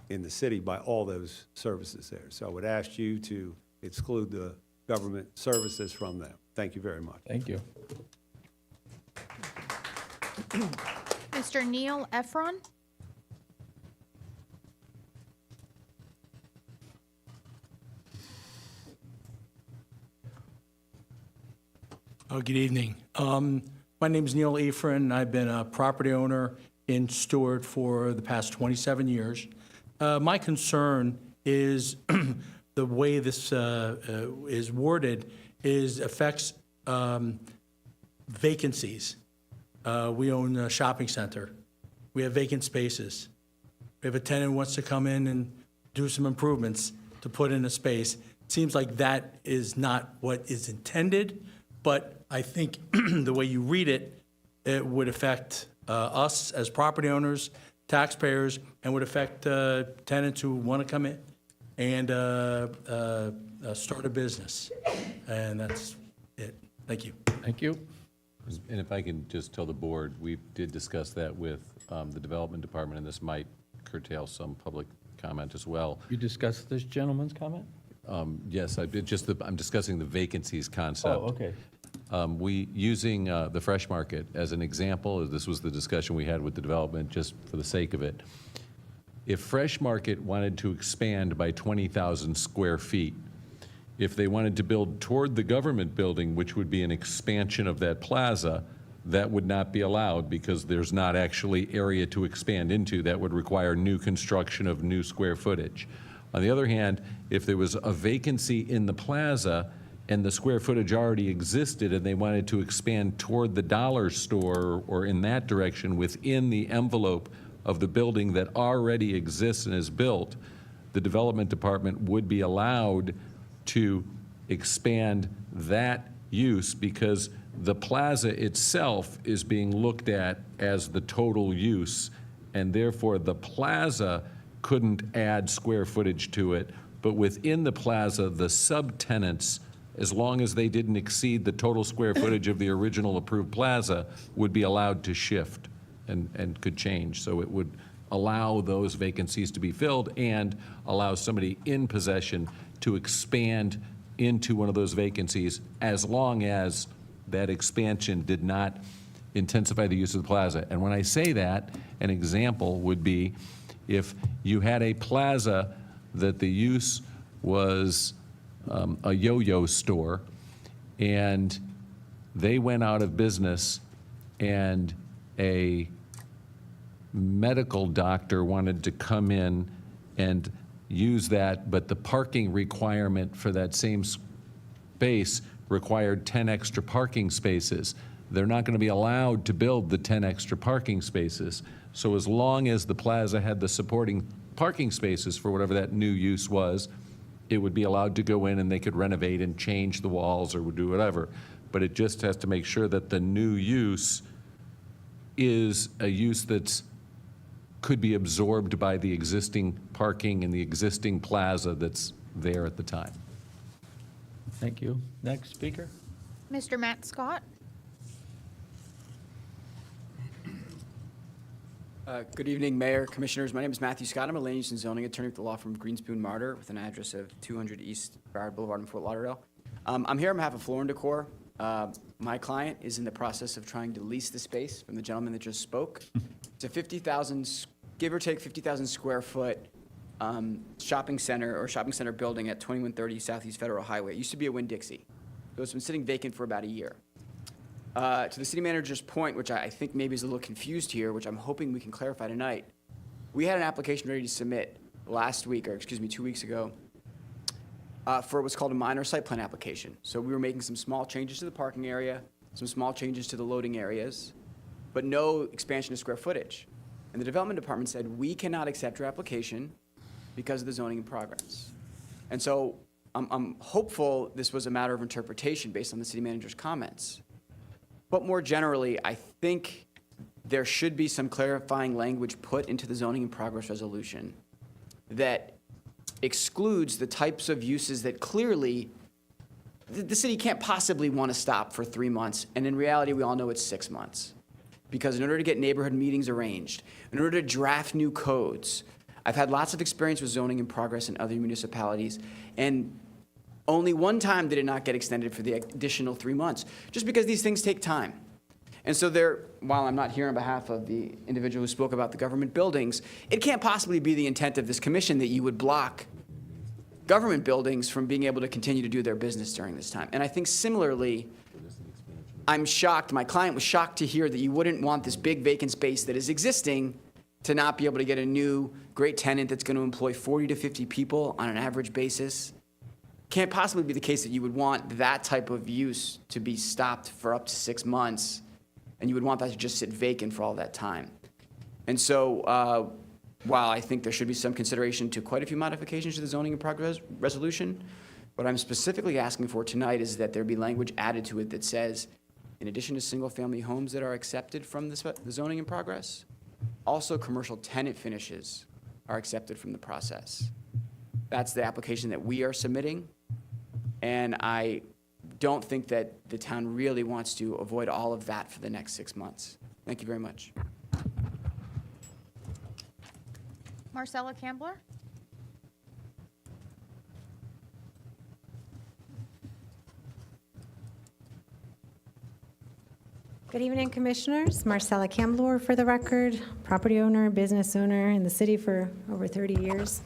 in the city by all those services there. So I would ask you to exclude the government services from them. Thank you very much. Thank you. Mr. Neil Efron? Good evening. My name is Neil Efron. I've been a property owner in Stuart for the past 27 years. My concern is the way this is worded affects vacancies. We own a shopping center. We have vacant spaces. We have a tenant who wants to come in and do some improvements to put in a space. It seems like that is not what is intended, but I think the way you read it, it would affect us as property owners, taxpayers, and would affect tenants who want to come in and start a business. And that's it. Thank you. Thank you. And if I can just tell the board, we did discuss that with the development department, and this might curtail some public comment as well. You discussed this gentleman's comment? Yes, I'm discussing the vacancies concept. Oh, okay. Using the Fresh Market as an example, this was the discussion we had with the development, just for the sake of it. If Fresh Market wanted to expand by 20,000 square feet, if they wanted to build toward the government building, which would be an expansion of that plaza, that would not be allowed because there's not actually area to expand into. That would require new construction of new square footage. On the other hand, if there was a vacancy in the plaza and the square footage already existed and they wanted to expand toward the dollar store or in that direction within the envelope of the building that already exists and is built, the development department would be allowed to expand that use because the plaza itself is being looked at as the total use, and therefore the plaza couldn't add square footage to it, but within the plaza, the subtenants, as long as they didn't exceed the total square footage of the original approved plaza, would be allowed to shift and could change. So it would allow those vacancies to be filled and allow somebody in possession to expand into one of those vacancies as long as that expansion did not intensify the use of the plaza. And when I say that, an example would be if you had a plaza that the use was a yo-yo store, and they went out of business, and a medical doctor wanted to come in and use that, but the parking requirement for that same space required 10 extra parking spaces. They're not going to be allowed to build the 10 extra parking spaces. So as long as the plaza had the supporting parking spaces for whatever that new use was, it would be allowed to go in and they could renovate and change the walls or do whatever. But it just has to make sure that the new use is a use that's could be absorbed by the existing parking and the existing plaza that's there at the time. Thank you. Next speaker. Mr. Matt Scott? Good evening, Mayor, Commissioners. My name is Matthew Scott. I'm a land use and zoning attorney with the law firm Greenspoon Martyr with an address of 200 East Broward Boulevard in Fort Lauderdale. I'm here on behalf of Floor & Decor. My client is in the process of trying to lease the space from the gentleman that just spoke. It's a 50,000, give or take 50,000 square foot shopping center building at 2130 Southeast Federal Highway. It used to be a Winn-Dixie. So it's been sitting vacant for about a year. To the city manager's point, which I think maybe is a little confused here, which I'm hoping we can clarify tonight, we had an application ready to submit last week, or excuse me, 2 weeks ago. for what's called a minor site plan application. So we were making some small changes to the parking area, some small changes to the loading areas, but no expansion of square footage. And the development department said, we cannot accept your application because of the zoning in progress. And so I'm hopeful this was a matter of interpretation based on the city manager's comments. But more generally, I think there should be some clarifying language put into the zoning in progress resolution that excludes the types of uses that clearly the city can't possibly want to stop for 3 months, and in reality, we all know it's 6 months. Because in order to get neighborhood meetings arranged, in order to draft new codes, I've had lots of experience with zoning in progress in other municipalities, and only one time did it not get extended for the additional 3 months, just because these things take time. And so while I'm not here on behalf of the individual who spoke about the government buildings, it can't possibly be the intent of this commission that you would block government buildings from being able to continue to do their business during this time. And I think similarly, I'm shocked, my client was shocked to hear that you wouldn't want this big vacant space that is existing to not be able to get a new great tenant that's going to employ 40 to 50 people on an average basis. Can't possibly be the case that you would want that type of use to be stopped for up to 6 months, and you would want that to just sit vacant for all that time. And so while I think there should be some consideration to quite a few modifications to the zoning in progress resolution, what I'm specifically asking for tonight is that there be language added to it that says, in addition to single-family homes that are accepted from the zoning in progress, also commercial tenant finishes are accepted from the process. That's the application that we are submitting, and I don't think that the town really wants to avoid all of that for the next 6 months. Thank you very much. Marcella Campbell? Good evening, Commissioners. Marcella Camblor, for the record, property owner, business owner in the city for over 30 years.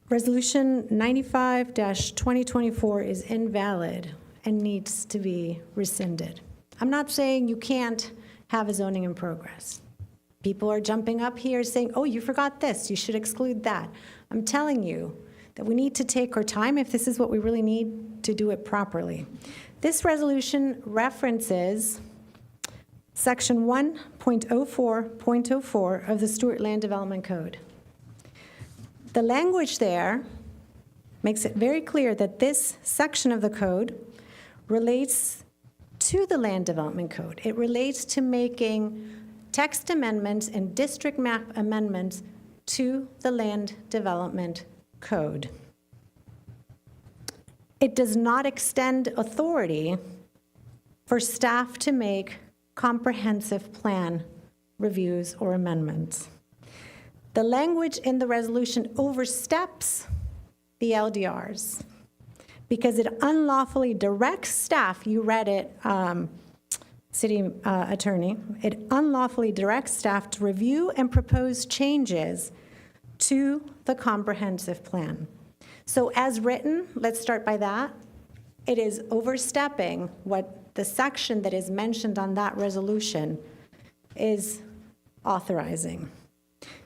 Resolution 95-2024 is invalid and needs to be rescinded. I'm not saying you can't have a zoning in progress. People are jumping up here saying, oh, you forgot this, you should exclude that. I'm telling you that we need to take our time if this is what we really need to do it properly. This resolution references Section 1.04.04 of the Stuart Land Development Code. The language there makes it very clear that this section of the code relates to the Land Development Code. It relates to making text amendments and district map amendments to the Land Development Code. It does not extend authority for staff to make comprehensive plan reviews or amendments. The language in the resolution oversteps the LDRs because it unlawfully directs staff, you read it, City Attorney, it unlawfully directs staff to review and propose changes to the comprehensive plan. So as written, let's start by that, it is overstepping what the section that is mentioned on that resolution is authorizing.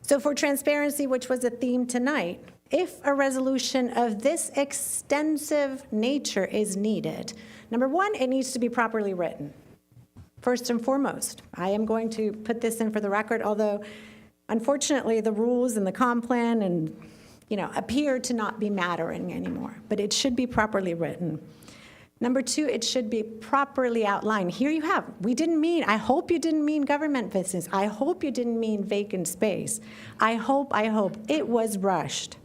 So for transparency, which was a theme tonight, if a resolution of this extensive nature is needed, number one, it needs to be properly written. First and foremost, I am going to put this in for the record, although unfortunately the rules and the comp plan and appear to not be mattering anymore, but it should be properly written. Number two, it should be properly outlined. Here you have, I hope you didn't mean government business. I hope you didn't mean vacant space. I hope it was rushed.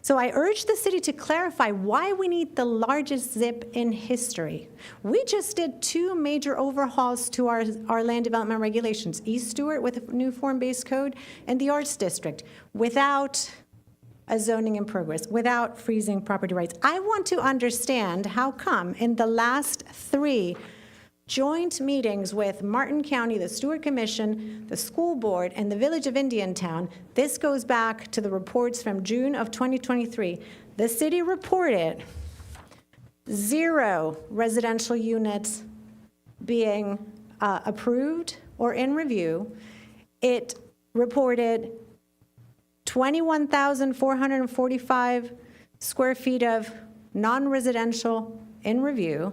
So I urge the city to clarify why we need the largest ZIP in history. We just did 2 major overhauls to our land development regulations, East Stuart with a new form-based code and the Arts District without a zoning in progress, without freezing property rights. I want to understand how come in the last 3 joint meetings with Martin County, the Stuart Commission, the school board, and the Village of Indiantown, this goes back to the reports from June of 2023. The city reported 0 residential units being approved or in review. It reported 21,445 square feet of non-residential in review,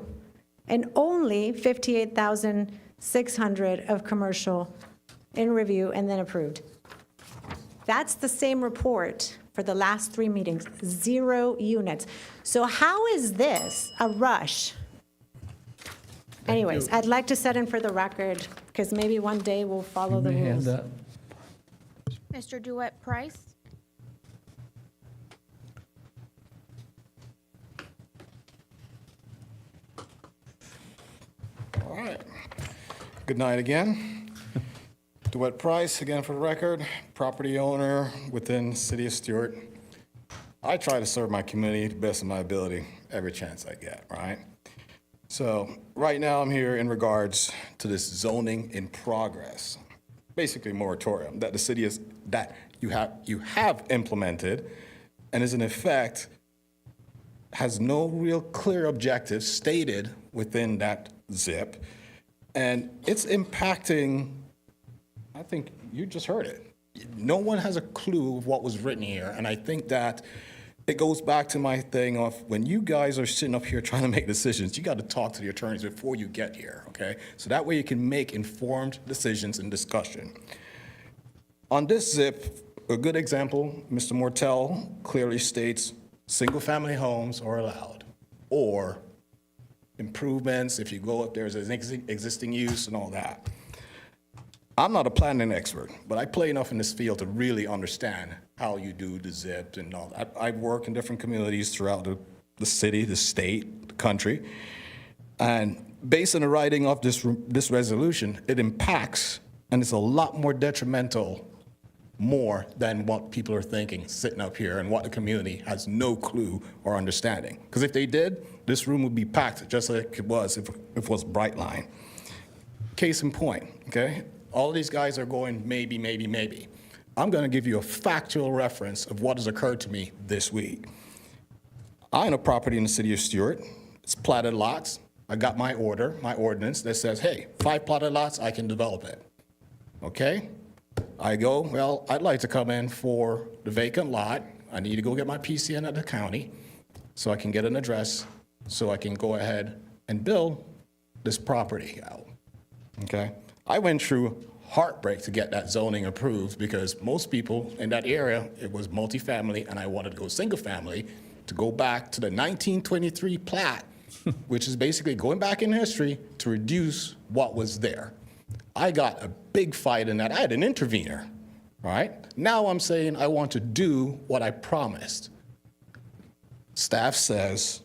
and only 58,600 of commercial in review and then approved. That's the same report for the last 3 meetings, 0 units. So how is this a rush? Anyways, I'd like to set in for the record, because maybe one day we'll follow the rules. Mr. Duet Price? All right. Good night again. DeWitt Price, again for the record, property owner within the city of Stuart. I try to serve my community to the best of my ability every chance I get, right? So right now I'm here in regards to this zoning in progress, basically moratorium that the city is, that you have implemented and is in effect, has no real clear objective stated within that zip. And it's impacting, I think you just heard it. No one has a clue of what was written here. And I think that it goes back to my thing of when you guys are sitting up here trying to make decisions, you got to talk to the attorneys before you get here, okay? So that way you can make informed decisions and discussion. On this zip, a good example, Mr. Mortel clearly states single-family homes are allowed, or improvements, if you go up there's an existing use and all that. I'm not a planning expert, but I play enough in this field to really understand how you do the zip and all that. I work in different communities throughout the city, the state, the country. And based on the writing of this resolution, it impacts, and it's a lot more detrimental more than what people are thinking sitting up here and what the community has no clue or understanding. Because if they did, this room would be packed just like it was if it was Brightline. Case in point, okay? All of these guys are going maybe, maybe, maybe. I'm going to give you a factual reference of what has occurred to me this week. I own a property in the city of Stuart. It's platted lots. I got my ordinance that says, hey, 5 platted lots, I can develop it. Okay? I go, well, I'd like to come in for the vacant lot. I need to go get my PCN at the county so I can get an address so I can go ahead and build this property out. Okay? I went through heartbreak to get that zoning approved because most people in that area, it was multifamily, and I wanted to go single family to go back to the 1923 plat, which is basically going back in history to reduce what was there. I got a big fight in that. I had an intervener, right? Now I'm saying I want to do what I promised. Staff says,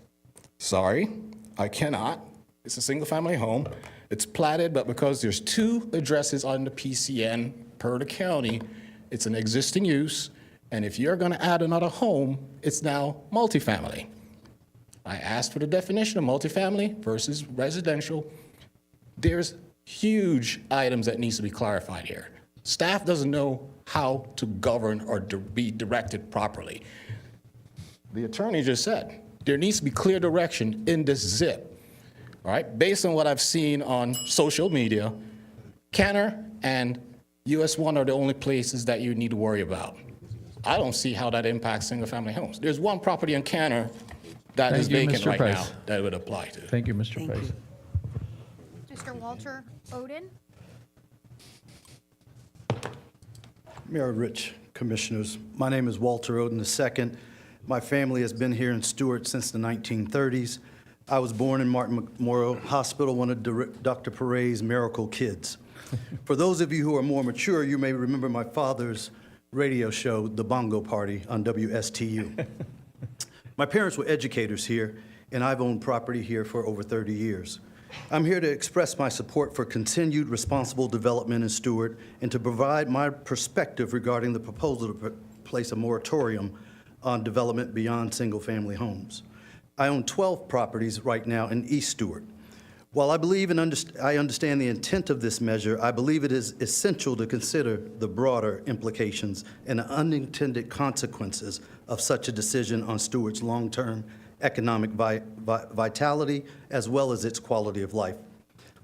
sorry, I cannot. It's a single family home. It's platted, but because there's 2 addresses on the PCN per the county, it's an existing use. And if you're gonna add another home, it's now multifamily. I asked for the definition of multifamily versus residential. There's huge items that needs to be clarified here. Staff doesn't know how to govern or be directed properly. The attorney just said, there needs to be clear direction in this zip. All right, based on what I've seen on social media, Kenner and US 1 are the only places that you need to worry about. I don't see how that impacts single-family homes. There's one property in Kenner that is vacant right now that it would apply to. Thank you, Mr. Price. Mr. Walter Oden? Mayor Rich, Commissioners, my name is Walter Oden II. My family has been here in Stuart since the 1930s. I was born in Martin Memorial Hospital, one of Dr. Perret's miracle kids. For those of you who are more mature, you may remember my father's radio show, The Bongo Party, on WSTU. My parents were educators here, and I've owned property here for over 30 years. I'm here to express my support for continued responsible development in Stuart and to provide my perspective regarding the proposal to place a moratorium on development beyond single-family homes. I own 12 properties right now in East Stuart. While I believe and I understand the intent of this measure, I believe it is essential to consider the broader implications and the unintended consequences of such a decision on Stuart's long-term economic vitality as well as its quality of life.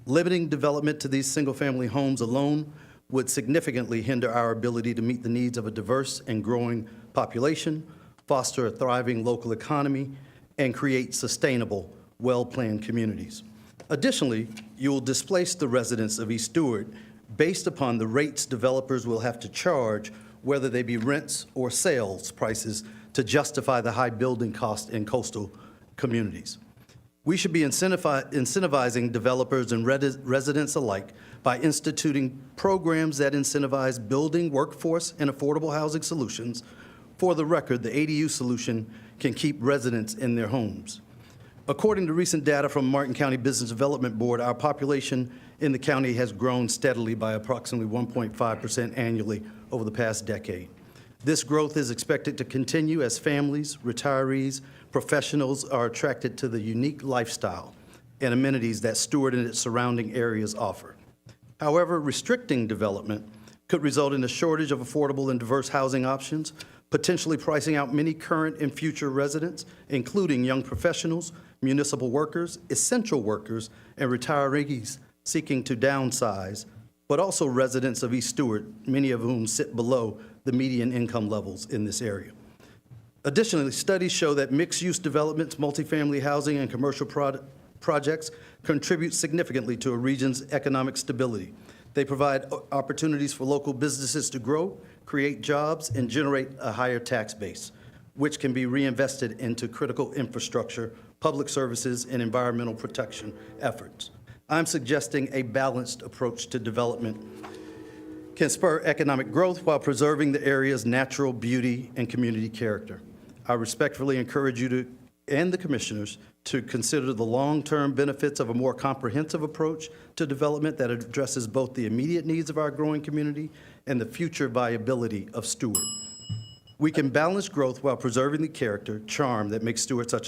Limiting development to these single-family homes alone would significantly hinder our ability to meet the needs of a diverse and growing population, foster a thriving local economy, and create sustainable, well-planned communities. Additionally, you will displace the residents of East Stuart based upon the rates developers will have to charge, whether they be rents or sales prices, to justify the high building costs in coastal communities. We should be incentivizing developers and residents alike by instituting programs that incentivize building, workforce, and affordable housing solutions. For the record, the ADU solution can keep residents in their homes. According to recent data from Martin County Business Development Board, our population in the county has grown steadily by approximately 1.5% annually over the past decade. This growth is expected to continue as families, retirees, professionals are attracted to the unique lifestyle and amenities that Stuart and its surrounding areas offer. However, restricting development could result in a shortage of affordable and diverse housing options, potentially pricing out many current and future residents, including young professionals, municipal workers, essential workers, and retirees seeking to downsize, but also residents of East Stuart, many of whom sit below the median income levels in this area. Additionally, studies show that mixed-use developments, multifamily housing, and commercial projects contribute significantly to a region's economic stability. They provide opportunities for local businesses to grow, create jobs, and generate a higher tax base, which can be reinvested into critical infrastructure, public services, and environmental protection efforts. I'm suggesting a balanced approach to development can spur economic growth while preserving the area's natural beauty and community character. I respectfully encourage you to, and the commissioners, to consider the long-term benefits of a more comprehensive approach to development that addresses both the immediate needs of our growing community and the future viability of Stuart. We can balance growth while preserving the character, charm that makes Stuart such a